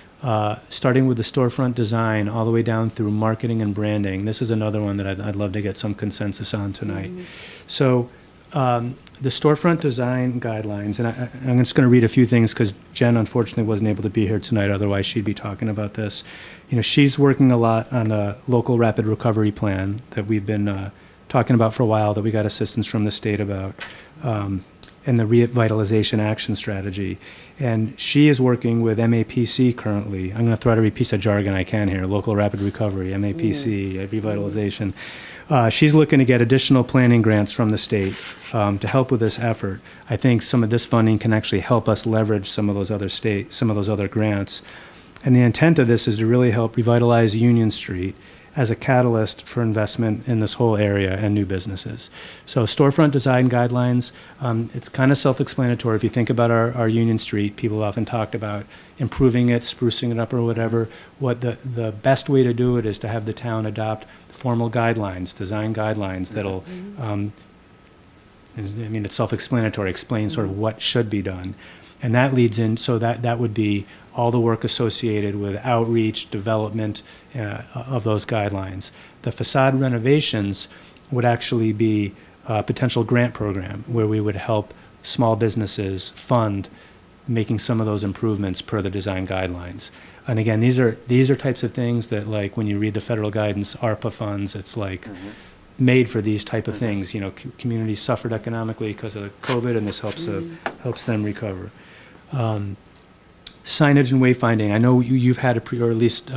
[SPEAKER 3] starting with the storefront design all the way down through marketing and branding. This is another one that I'd love to get some consensus on tonight. So the storefront design guidelines, and I'm just going to read a few things because Jen unfortunately wasn't able to be here tonight, otherwise she'd be talking about this. She's working a lot on the local rapid recovery plan that we've been talking about for a while, that we got assistance from the state about, and the revitalization action strategy. And she is working with MAPC currently. I'm going to throw out every piece of jargon I can here: local rapid recovery, MAPC, revitalization. She's looking to get additional planning grants from the state to help with this effort. I think some of this funding can actually help us leverage some of those other grants. And the intent of this is to really help revitalize Union Street as a catalyst for investment in this whole area and new businesses. So storefront design guidelines, it's kind of self-explanatory. If you think about our Union Street, people often talked about improving it, sprucing it up or whatever. What the best way to do it is to have the town adopt formal guidelines, design guidelines that'll, it's self-explanatory, explain sort of what should be done. And that leads in, so that would be all the work associated with outreach, development of those guidelines. The facade renovations would actually be a potential grant program where we would help small businesses fund making some of those improvements per the design guidelines. And again, these are types of things that, like, when you read the federal guidance, ARPA funds, it's like made for these type of things. You know, communities suffered economically because of COVID, and this helps them recover. Signage and wayfinding. I know you've had or at least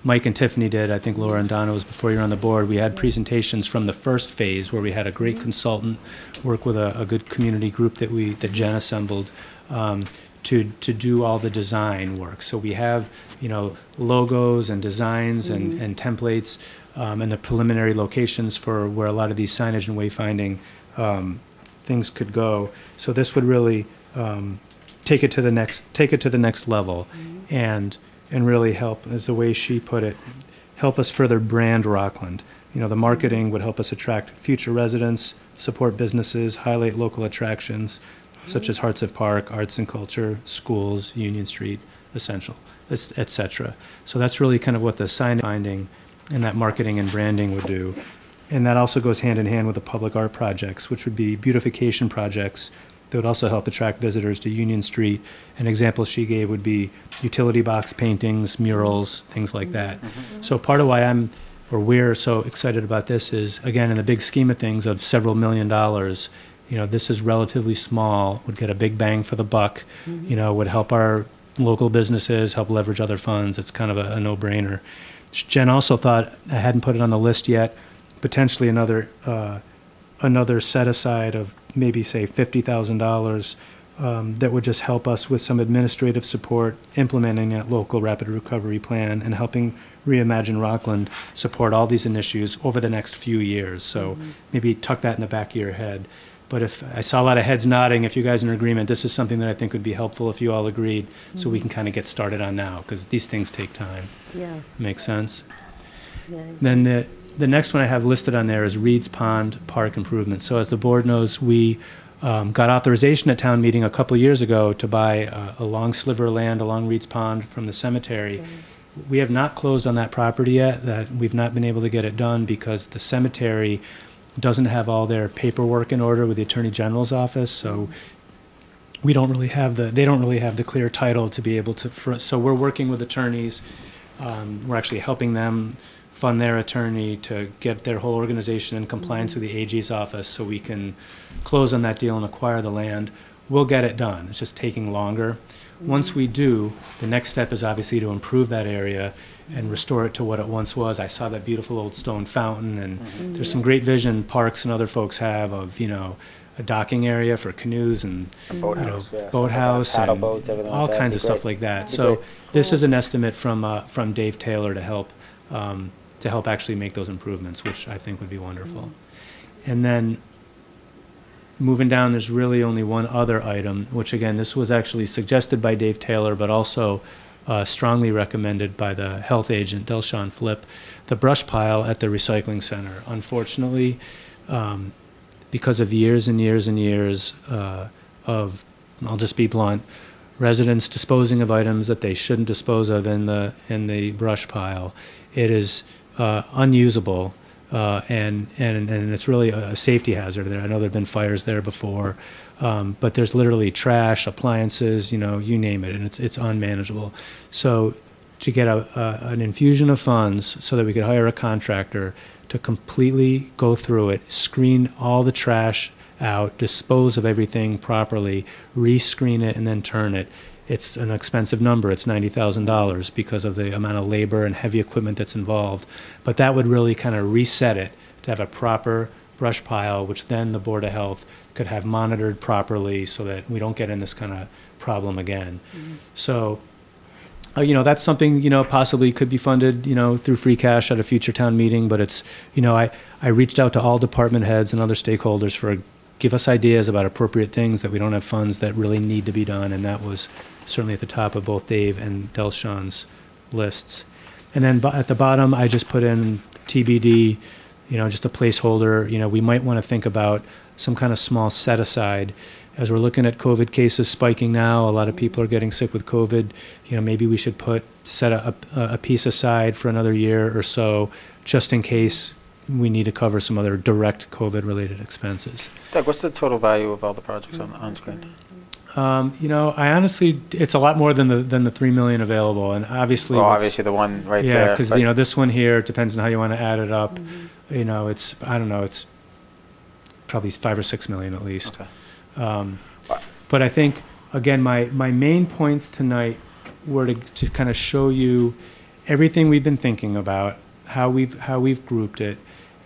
[SPEAKER 3] Mike and Tiffany did. I think Laura and Donna was before you were on the board. We had presentations from the first phase where we had a great consultant work with a good community group that Jen assembled to do all the design work. So we have, logos and designs and templates and the preliminary locations for where a lot of these signage and wayfinding things could go. So this would really take it to the next level, and really help, as the way she put it, help us further brand Rockland. The marketing would help us attract future residents, support businesses, highlight local attractions such as Hearts of Park, arts and culture, schools, Union Street, Essential, etc. So that's really kind of what the sign finding and that marketing and branding would do. And that also goes hand in hand with the public art projects, which would be beautification projects that would also help attract visitors to Union Street. An example she gave would be utility box paintings, murals, things like that. So part of why we're so excited about this is, again, in the big scheme of things of several $1 million, this is relatively small, would get a big bang for the buck, would help our local businesses, help leverage other funds. It's kind of a no-brainer. Jen also thought, I hadn't put it on the list yet, potentially another set aside of maybe, say, $50,000 that would just help us with some administrative support, implementing that local rapid recovery plan, and helping Reimagine Rockland support all these initiatives over the next few years. So maybe tuck that in the back of your head. But if I saw a lot of heads nodding, if you guys are in agreement, this is something that I think would be helpful if you all agreed, so we can kind of get started on now, because these things take time.
[SPEAKER 4] Yeah.
[SPEAKER 3] Makes sense?
[SPEAKER 4] Yeah.
[SPEAKER 3] Then the next one I have listed on there is Reed's Pond Park improvements. So as the board knows, we got authorization at town meeting a couple years ago to buy a long sliver of land along Reed's Pond from the cemetery. We have not closed on that property yet. That we've not been able to get it done because the cemetery doesn't have all their paperwork in order with the Attorney General's office. So they don't really have the clear title to be able to. So we're working with attorneys. We're actually helping them fund their attorney to get their whole organization in compliance with the AG's office, so we can close on that deal and acquire the land. We'll get it done. It's just taking longer. Once we do, the next step is obviously to improve that area and restore it to what it once was. I saw that beautiful old stone fountain, and there's some great vision Parks and other folks have of, a docking area for canoes and
[SPEAKER 2] A boathouse,
[SPEAKER 3] boathouse
[SPEAKER 2] paddle
[SPEAKER 3] and
[SPEAKER 2] boats, everything
[SPEAKER 3] all
[SPEAKER 2] like that.
[SPEAKER 3] kinds
[SPEAKER 2] It'd
[SPEAKER 3] of
[SPEAKER 2] be
[SPEAKER 3] stuff
[SPEAKER 2] great.
[SPEAKER 3] like that.
[SPEAKER 2] It'd be
[SPEAKER 3] So
[SPEAKER 2] great.
[SPEAKER 3] this is an estimate from Dave Taylor to help actually make those improvements, which I think would be wonderful. And then moving down, there's really only one other item, which again, this was actually suggested by Dave Taylor, but also strongly recommended by the health agent, Delshawn Flip, the brush pile at the recycling center. Unfortunately, because of years and years and years of, I'll just be blunt, residents disposing of items that they shouldn't dispose of in the brush pile, it is unusable. And it's really a safety hazard there. I know there have been fires there before, but there's literally trash, appliances, you name it, and it's unmanageable. So to get an infusion of funds so that we could hire a contractor to completely go through it, screen all the trash out, dispose of everything properly, rescreen it, and then turn it. It's an expensive number. It's $90,000 because of the amount of labor and heavy equipment that's involved. But that would really kind of reset it to have a proper brush pile, which then the Board of Health could have monitored properly so that we don't get in this kind of problem again. So, that's something, possibly could be funded, through free cash at a future town meeting, but it's, I reached out to all department heads and other stakeholders give us ideas about appropriate things that we don't have funds that really need to be done, and that was certainly at the top of both Dave and Delshawn's lists. And then at the bottom, I just put in TBD, just a placeholder. We might want to think about some kind of small set aside. As we're looking at COVID cases spiking now, a lot of people are getting sick with COVID. Maybe we should set a piece aside for another year or so, just in case we need to cover some other direct COVID-related expenses.
[SPEAKER 2] Doug, what's the total value of all the projects on screen?
[SPEAKER 3] I honestly, it's a lot more than the 3 million available, and obviously.
[SPEAKER 2] Well, obviously the one right there.
[SPEAKER 3] Yeah, because this one here, it depends on how you want to add it up. It's it's probably 5 or 6 million at least.
[SPEAKER 2] Okay.
[SPEAKER 3] But I think again, my main points tonight were to kind of show you everything we've been thinking about, how we've grouped it,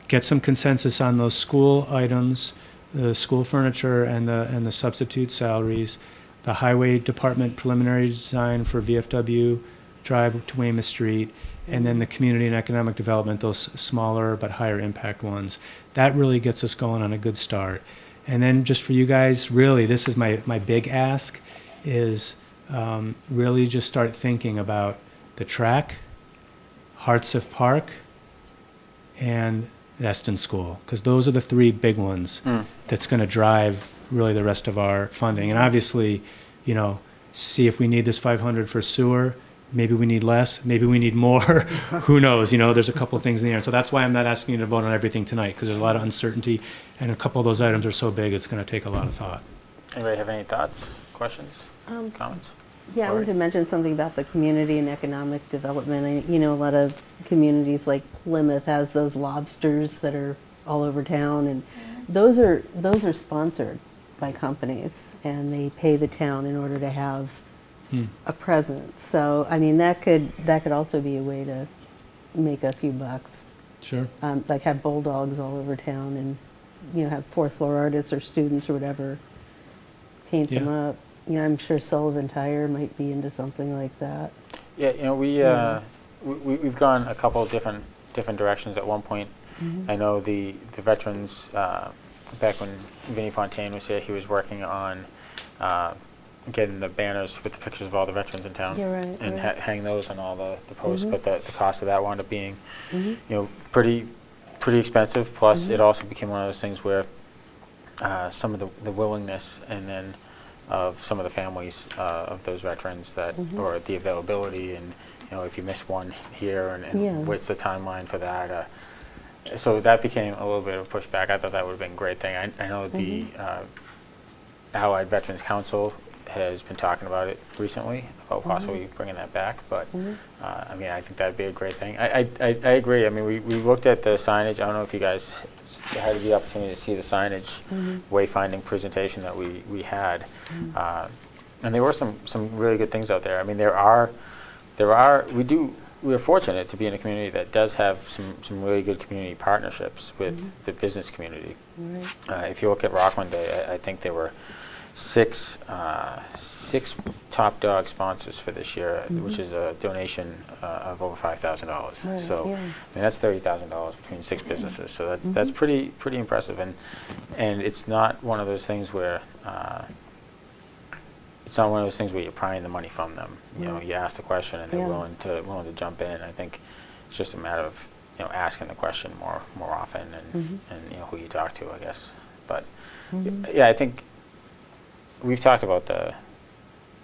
[SPEAKER 3] get some consensus on those school items, the school furniture and the substitute salaries, the highway department preliminary design for VFW Drive to Weymouth Street, and then the community and economic development, those smaller but higher impact ones. That really gets us going on a good start. And then just for you guys, really, this is my big ask, is really just start thinking about the track, Hartsif Park, and Eston School, because those are the 3 big ones that's going to drive really the rest of our funding. And obviously, see if we need this 500 for sewer. Maybe we need less. Maybe we need more. Who knows? There's a couple of things in the air. So that's why I'm not asking you to vote on everything tonight, because there's a lot of uncertainty, and a couple of those items are so big, it's going to take a lot of thought.
[SPEAKER 2] Anybody have any thoughts, questions, comments?
[SPEAKER 4] Yeah, I wanted to mention something about the community and economic development. A lot of communities like Plymouth has those lobsters that are all over town, and those are sponsored by companies, and they pay the town in order to have a presence. So that could also be a way to make a few bucks.
[SPEAKER 3] Sure.
[SPEAKER 4] Like have bulldogs all over town, and have fourth floor artists or students or whatever paint them up. I'm sure Sullivan Tire might be into something like that.
[SPEAKER 2] Yeah, we've gone a couple of different directions. At one point, I know the veterans, back when Vinnie Fontaine was here, he was working on getting the banners with the pictures of all the veterans in town, and hang those on all the posts. But the cost of that wound up being, pretty expensive. Plus, it also became one of those things where some of the willingness and then of some of the families of those veterans that, or the availability, and if you miss one here, and what's the timeline for that. So that became a little bit of pushback. I thought that would have been a great thing. I know the Allied Veterans Council has been talking about it recently, about possibly bringing that back, but I think that'd be a great thing. I agree. We looked at the signage. I don't know if you guys had the opportunity to see the signage wayfinding presentation that we had, and there were some really good things out there. We are fortunate to be in a community that does have some really good community partnerships with the business community. If you look at Rockland, I think there were six top dog sponsors for this year, which is a donation of over $5,000. So that's $30,000 between 6 businesses. So that's pretty impressive, and it's not one of those things where you're prying the money from them. You ask the question and they're willing to jump in. I think it's just a matter of asking the question more often, and who you talk to, I guess. But I think we've talked about the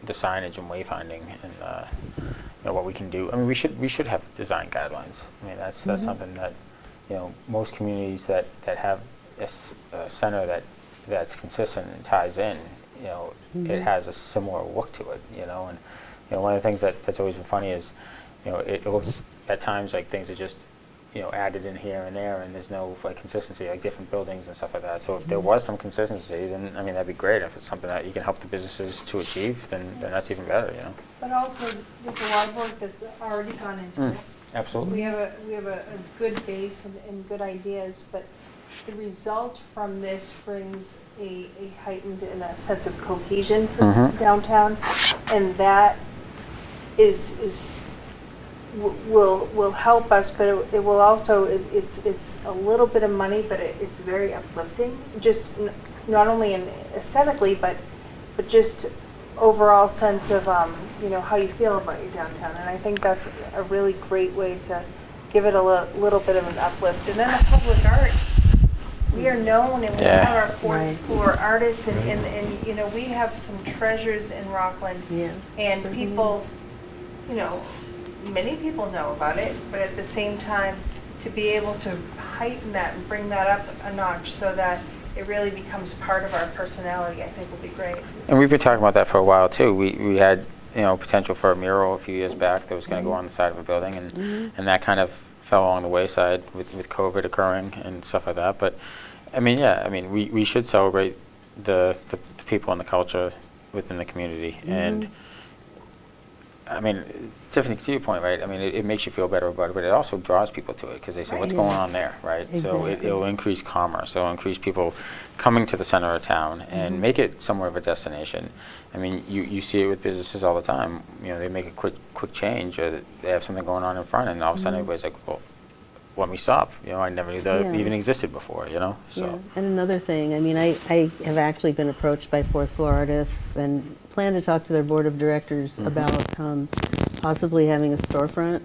[SPEAKER 2] signage and wayfinding and what we can do. We should have design guidelines. That's something that most communities that have a center that's consistent and ties in. It has a similar look to it. And one of the things that's always been funny is it looks at times like things are just added in here and there, and there's no like consistency, like different buildings and stuff like that. So if there was some consistency, then I mean that'd be great. If it's something that you can help the businesses to achieve, then that's even better,
[SPEAKER 6] But also, there's a lot of work that's already gone into it.
[SPEAKER 2] Absolutely.
[SPEAKER 6] We have a good base and good ideas, but the result from this brings a heightened and a sense of cohesion for downtown, and that will help us, but it will also, it's a little bit of money, but it's very uplifting, just not only in aesthetically, but just overall sense of, how you feel about your downtown. And I think that's a really great way to give it a little bit of an uplift. And then the public art, we are known, and we have our fourth floor artists, and we have some treasures in Rockland.
[SPEAKER 4] Yeah.
[SPEAKER 6] And people, many people know about it, but at the same time, to be able to heighten that and bring that up a notch so that it really becomes part of our personality, I think will be great.
[SPEAKER 2] And we've been talking about that for a while too. We had potential for a mural a few years back that was going to go on the side of a building, and that kind of fell along the wayside with COVID occurring and stuff like that. But I mean, we should celebrate the people and the culture within the community. And I mean, Tiffany, to your point, right? I mean, it makes you feel better about it, but it also draws people to it because they say, what's going on there, right? So it'll increase commerce. It'll increase people coming to the center of town and make it somewhat of a destination. I mean, you see it with businesses all the time. They make a quick change, or they have something going on in front, and all of a sudden everybody's like, well, let me stop. I never knew that even existed before, So.
[SPEAKER 4] Yeah. And another thing, I mean, I have actually been approached by fourth floor artists and plan to talk to their board of directors about possibly having a storefront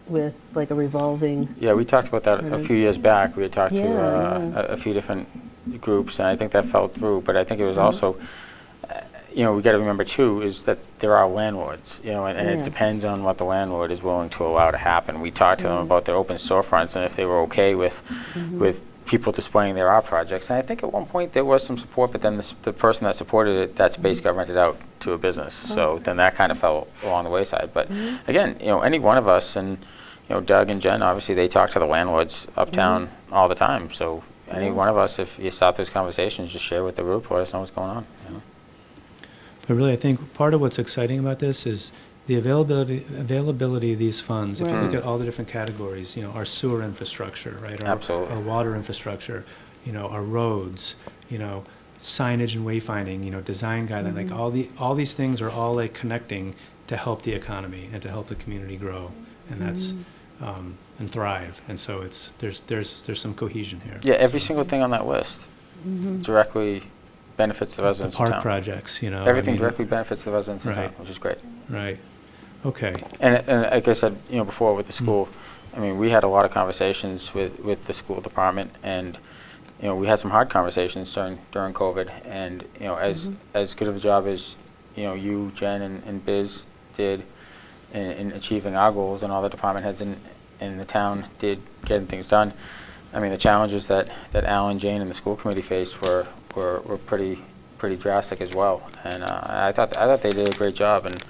[SPEAKER 4] with like a revolving.
[SPEAKER 2] Yeah, we talked about that a few years back. We had talked to a few different groups, and I think that fell through. But I think it was also, we got to remember too, is that there are landlords, and it depends on what the landlord is willing to allow to happen. We talked to them about their open storefronts and if they were okay with people displaying their art projects. And I think at one point there was some support, but then the person that supported it, that space got rented out to a business. So then that kind of fell along the wayside. But again, any one of us, and Doug and Jen, obviously they talk to the landlords uptown all the time. So any one of us, if you start those conversations, just share with the group, let us know what's going on.
[SPEAKER 3] But really, I think part of what's exciting about this is the availability of these funds. If you look at all the different categories, our sewer infrastructure, right?
[SPEAKER 2] Absolutely.
[SPEAKER 3] Our water infrastructure, our roads, signage and wayfinding, design guidelines, like all these things are all like connecting to help the economy and to help the community grow, and that's and thrive. And so there's some cohesion here.
[SPEAKER 2] Yeah, every single thing on that list directly benefits the residents
[SPEAKER 3] the park
[SPEAKER 2] of town.
[SPEAKER 3] projects,
[SPEAKER 2] Everything directly benefits the residents of town, which is great.
[SPEAKER 3] Right. Okay.
[SPEAKER 2] And like I said, before with the school, I mean, we had a lot of conversations with the school department, and we had some hard conversations during COVID. And as good of a job as you, Jen, and Biz did in achieving our goals, and all the department heads in the town did getting things done. I mean, the challenges that Alan, Jane, and the school committee faced were pretty drastic as well. And I thought they did a great job. And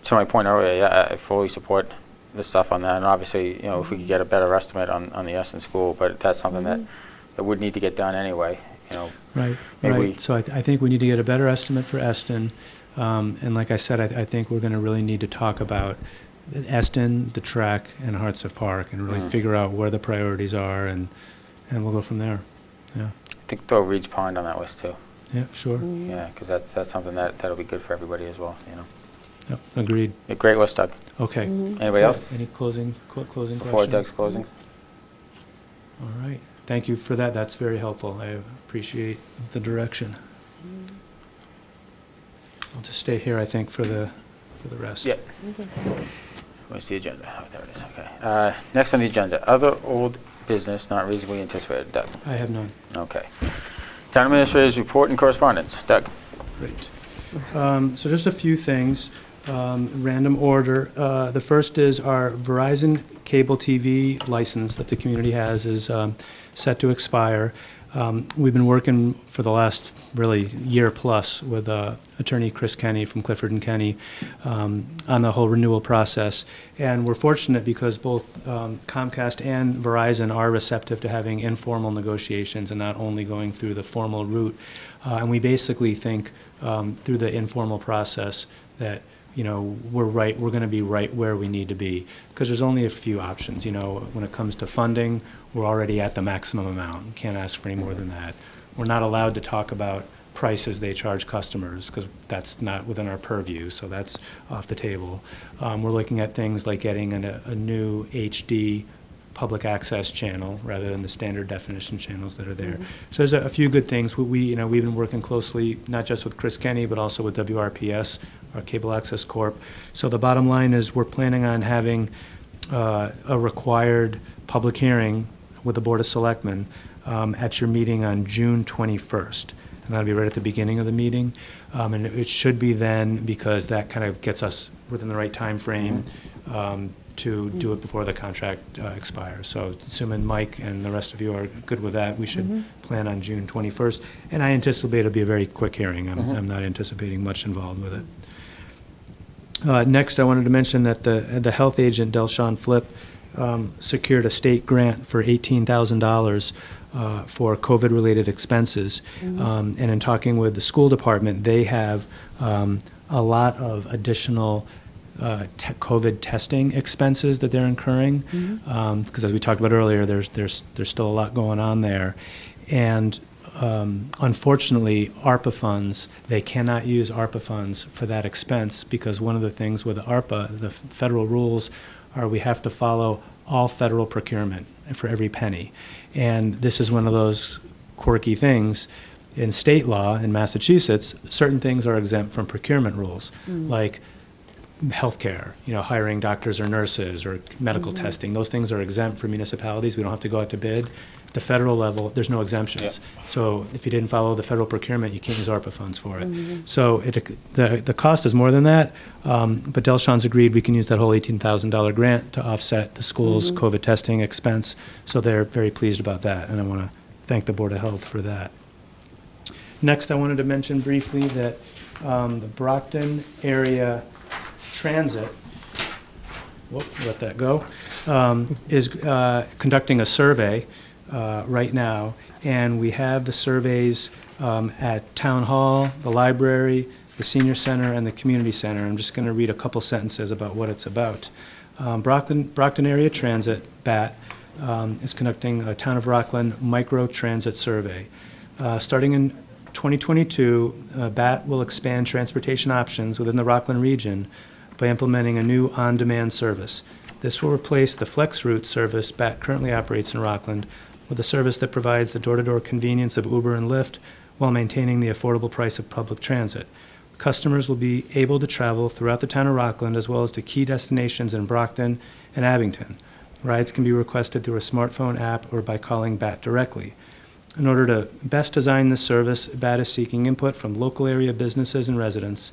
[SPEAKER 2] to my point earlier, I fully support the stuff on that. And obviously, if we could get a better estimate on the Eston school, but that's something that would need to get done anyway.
[SPEAKER 3] Right. So I think we need to get a better estimate for Eston. And like I said, I think we're going to really need to talk about Eston, the track, and Hearts of Park, and really figure out where the priorities are, and we'll go from there. Yeah.
[SPEAKER 2] I think throw Reed's Pond on that list too.
[SPEAKER 3] Yeah, sure.
[SPEAKER 2] Yeah, because that's something that'll be good for everybody as well.
[SPEAKER 3] Yep, agreed.
[SPEAKER 2] A great list, Doug.
[SPEAKER 3] Okay.
[SPEAKER 2] Anybody else?
[SPEAKER 3] Any closing questions?
[SPEAKER 2] Before Doug's closing.
[SPEAKER 3] All right. Thank you for that. That's very helpful. I appreciate the direction. I'll just stay here, I think, for the rest.
[SPEAKER 2] Yeah. Where's the agenda? Oh, there it is. Okay. Next on the agenda, other old business not reasonably anticipated. Doug.
[SPEAKER 3] I have none.
[SPEAKER 2] Okay. Town Administrator's report and correspondence. Doug.
[SPEAKER 3] Great. So just a few things, random order. The first is our Verizon cable TV license that the community has is set to expire. We've been working for the last really year plus with attorney Chris Kenny from Clifford and Kenny on the whole renewal process. And we're fortunate because both Comcast and Verizon are receptive to having informal negotiations and not only going through the formal route. And we basically think through the informal process that we're going to be right where we need to be, because there's only a few options. When it comes to funding, we're already at the maximum amount. Can't ask for any more than that. We're not allowed to talk about prices they charge customers because that's not within our purview, so that's off the table. We're looking at things like getting a new HD public access channel rather than the standard definition channels that are there. So there's a few good things. We've been working closely not just with Chris Kenny but also with WRPS, our Cable Access Corp. So the bottom line is we're planning on having a required public hearing with the Board of Selectmen at your meeting on June 21st. And that'll be right at the beginning of the meeting. And it should be then, because that kind of gets us within the right time frame to do it before the contract expires. So assuming Mike and the rest of you are good with that, we should plan on June 21st. And I anticipate it'll be a very quick hearing. I'm not anticipating much involved with it. Next, I wanted to mention that the health agent, Delshawn Flip, secured a state grant for $18,000 for COVID-related expenses. And in talking with the school department, they have a lot of additional COVID testing expenses that they're incurring, because as we talked about earlier, there's still a lot going on there. And unfortunately, ARPA funds, they cannot use ARPA funds for that expense, because one of the things with ARPA, the federal rules are we have to follow all federal procurement for every penny. And this is one of those quirky things. In state law in Massachusetts, certain things are exempt from procurement rules, like healthcare, hiring doctors or nurses or medical testing. Those things are exempt for municipalities. We don't have to go out to bid. At the federal level, there's no exemptions. So if you didn't follow the federal procurement, you can't use ARPA funds for it. So the cost is more than that, but Delshawn's agreed we can use that whole $18,000 grant to offset the school's COVID testing expense. So they're very pleased about that, and I want to thank the Board of Health for that. Next, I wanted to mention briefly that the Brockton area Transit, let that go, is conducting a survey right now, and we have the surveys at Town Hall, the library, the Senior Center, and the Community Center. I'm just going to read a couple sentences about what it's about. Brockton Area Transit, BAT, is conducting a Town of Rockland micro transit survey. Starting in 2022, BAT will expand transportation options within the Rockland region by implementing a new on-demand service. This will replace the Flex Route service BAT currently operates in Rockland with a service that provides the door-to-door convenience of Uber and Lyft while maintaining the affordable price of public transit. Customers will be able to travel throughout the town of Rockland as well as to key destinations in Brockton and Abington. Rides can be requested through a smartphone app or by calling BAT directly. In order to best design this service, BAT is seeking input from local area businesses and residents.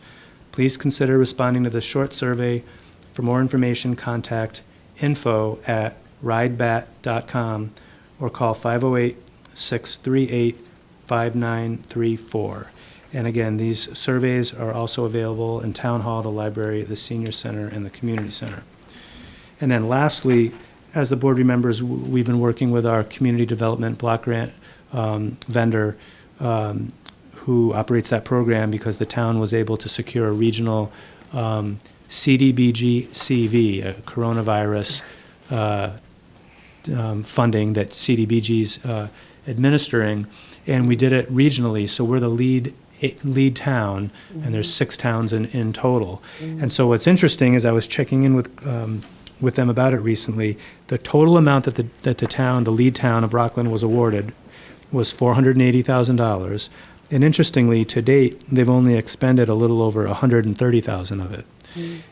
[SPEAKER 3] Please consider responding to this short survey. For more information, contact info@ridebat.com or call 508-638-5934. And again, these surveys are also available in Town Hall, the library, the Senior Center, and the Community Center. And then lastly, as the board remembers, we've been working with our community development block grant vendor who operates that program, because the town was able to secure a regional CDBG CV, a coronavirus funding that CDBG's administering, and we did it regionally. So we're the lead town, and there's 6 towns in total. And so what's interesting is I was checking in with them about it recently. The total amount that the lead town of Rockland was awarded was $480,000. And interestingly, to date, they've only expended a little over $130,000 of it.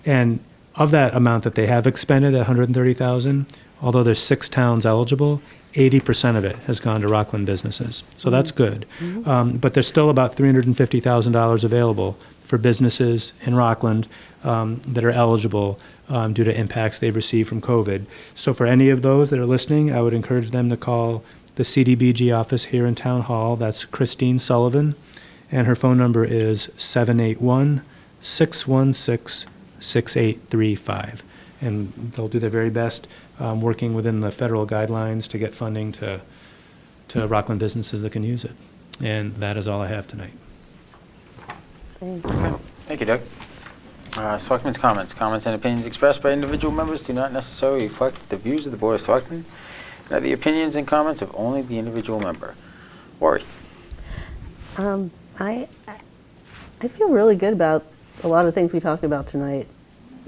[SPEAKER 3] And of that amount that they have expended, $130,000, although there's 6 towns eligible, 80% of it has gone to Rockland businesses. So that's good. But there's still about $350,000 available for businesses in Rockland that are eligible due to impacts they've received from COVID. So for any of those that are listening, I would encourage them to call the CDBG office here in Town Hall. That's Christine Sullivan, and her phone number is 781-616-6835. And they'll do their very best working within the federal guidelines to get funding to Rockland businesses that can use it. And that is all I have tonight.
[SPEAKER 4] Thanks.
[SPEAKER 2] Thank you, Doug. Selectmen's comments. Comments and opinions expressed by individual members do not necessarily reflect the views of the Board of Selectmen, and are the opinions and comments of only the individual member. Lori?
[SPEAKER 4] I feel really good about a lot of things we talked about tonight,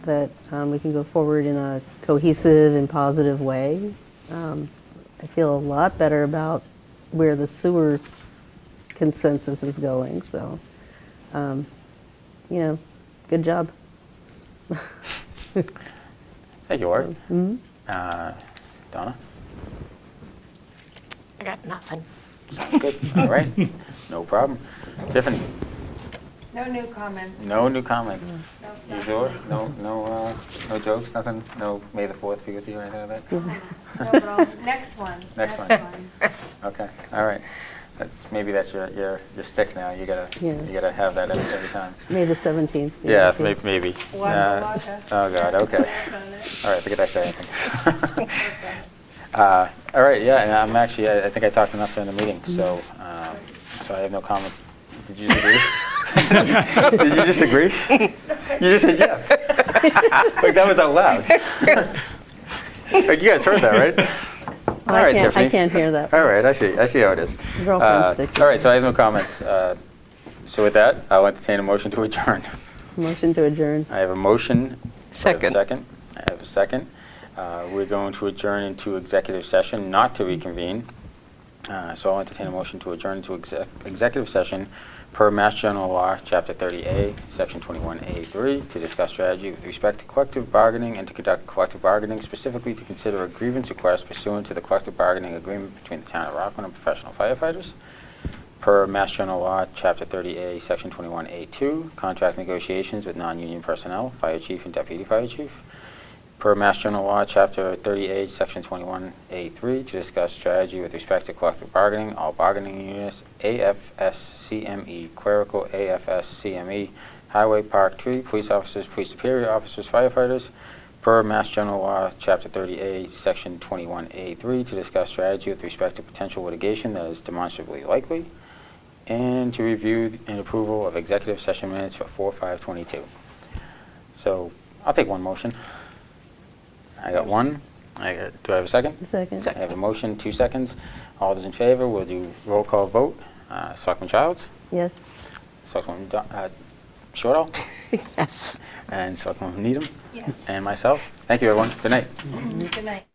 [SPEAKER 4] that we can go forward in a cohesive and positive way. I feel a lot better about where the sewer consensus is going, so, good job.
[SPEAKER 2] Thank you, Lori. Donna?
[SPEAKER 8] I got nothing.
[SPEAKER 2] Sounds good. All right. No problem. Tiffany?
[SPEAKER 6] No new comments.
[SPEAKER 2] No new comments.
[SPEAKER 6] Nope,
[SPEAKER 2] You
[SPEAKER 6] not
[SPEAKER 2] sure?
[SPEAKER 6] tonight.
[SPEAKER 2] No jokes? Nothing? No May the 4th be with you or anything like that?
[SPEAKER 6] No, but next one.
[SPEAKER 2] Next one. Okay, all right. Maybe that's your stick now. You gotta have that every time.
[SPEAKER 4] May the 17th.
[SPEAKER 2] Yeah, maybe.
[SPEAKER 6] Waka waka.
[SPEAKER 2] Oh God. Okay.
[SPEAKER 6] Work on it.
[SPEAKER 2] All right. Forget I said anything.
[SPEAKER 6] Okay.
[SPEAKER 2] All right. Yeah, and I'm actually. I think I talked enough during the meeting, so I have no comments. Did you disagree? Did you disagree? You just said yeah. Like that was out loud. Like you guys heard that, right? All right, Tiffany.
[SPEAKER 4] I can't hear that.
[SPEAKER 2] All right, I see how it is.
[SPEAKER 4] Girlfriend stick.
[SPEAKER 2] All right, so I have no comments. So with that, I'll entertain a motion to adjourn.
[SPEAKER 4] Motion to adjourn.
[SPEAKER 2] I have a motion.
[SPEAKER 8] Second.
[SPEAKER 2] I have a second. We're going to adjourn into executive session, not to reconvene. So I'll entertain a motion to adjourn to executive session per Mass General Law, Chapter 30A, Section 21A3, to discuss strategy with respect to collective bargaining and to conduct collective bargaining, specifically to consider a grievance request pursuant to the collective bargaining agreement between the Town of Rockland and professional firefighters. Per Mass General Law, Chapter 30A, Section 21A2, contract negotiations with non-union personnel, fire chief and deputy fire chief. Per Mass General Law, Chapter 30A, Section 21A3, to discuss strategy with respect to collective bargaining, all bargaining units, AFS-CME, clerical AFS-CME, highway, park, tree, police officers, police superior officers, firefighters. Per Mass General Law, Chapter 30A, Section 21A3, to discuss strategy with respect to potential litigation that is demonstrably likely, and to review and approval of executive session minutes for 4/5/22. So I'll take one motion. I got one. Do I have a second?
[SPEAKER 4] Second.
[SPEAKER 2] I have a motion, 2 seconds. All those in favor, we'll do roll call vote. Selectman Childs,
[SPEAKER 4] Yes.
[SPEAKER 2] Selectman Shortall,
[SPEAKER 8] Yes.
[SPEAKER 2] and Selectman Needham,
[SPEAKER 6] Yes.
[SPEAKER 2] and myself. Thank you, everyone. Good night.
[SPEAKER 6] Good night.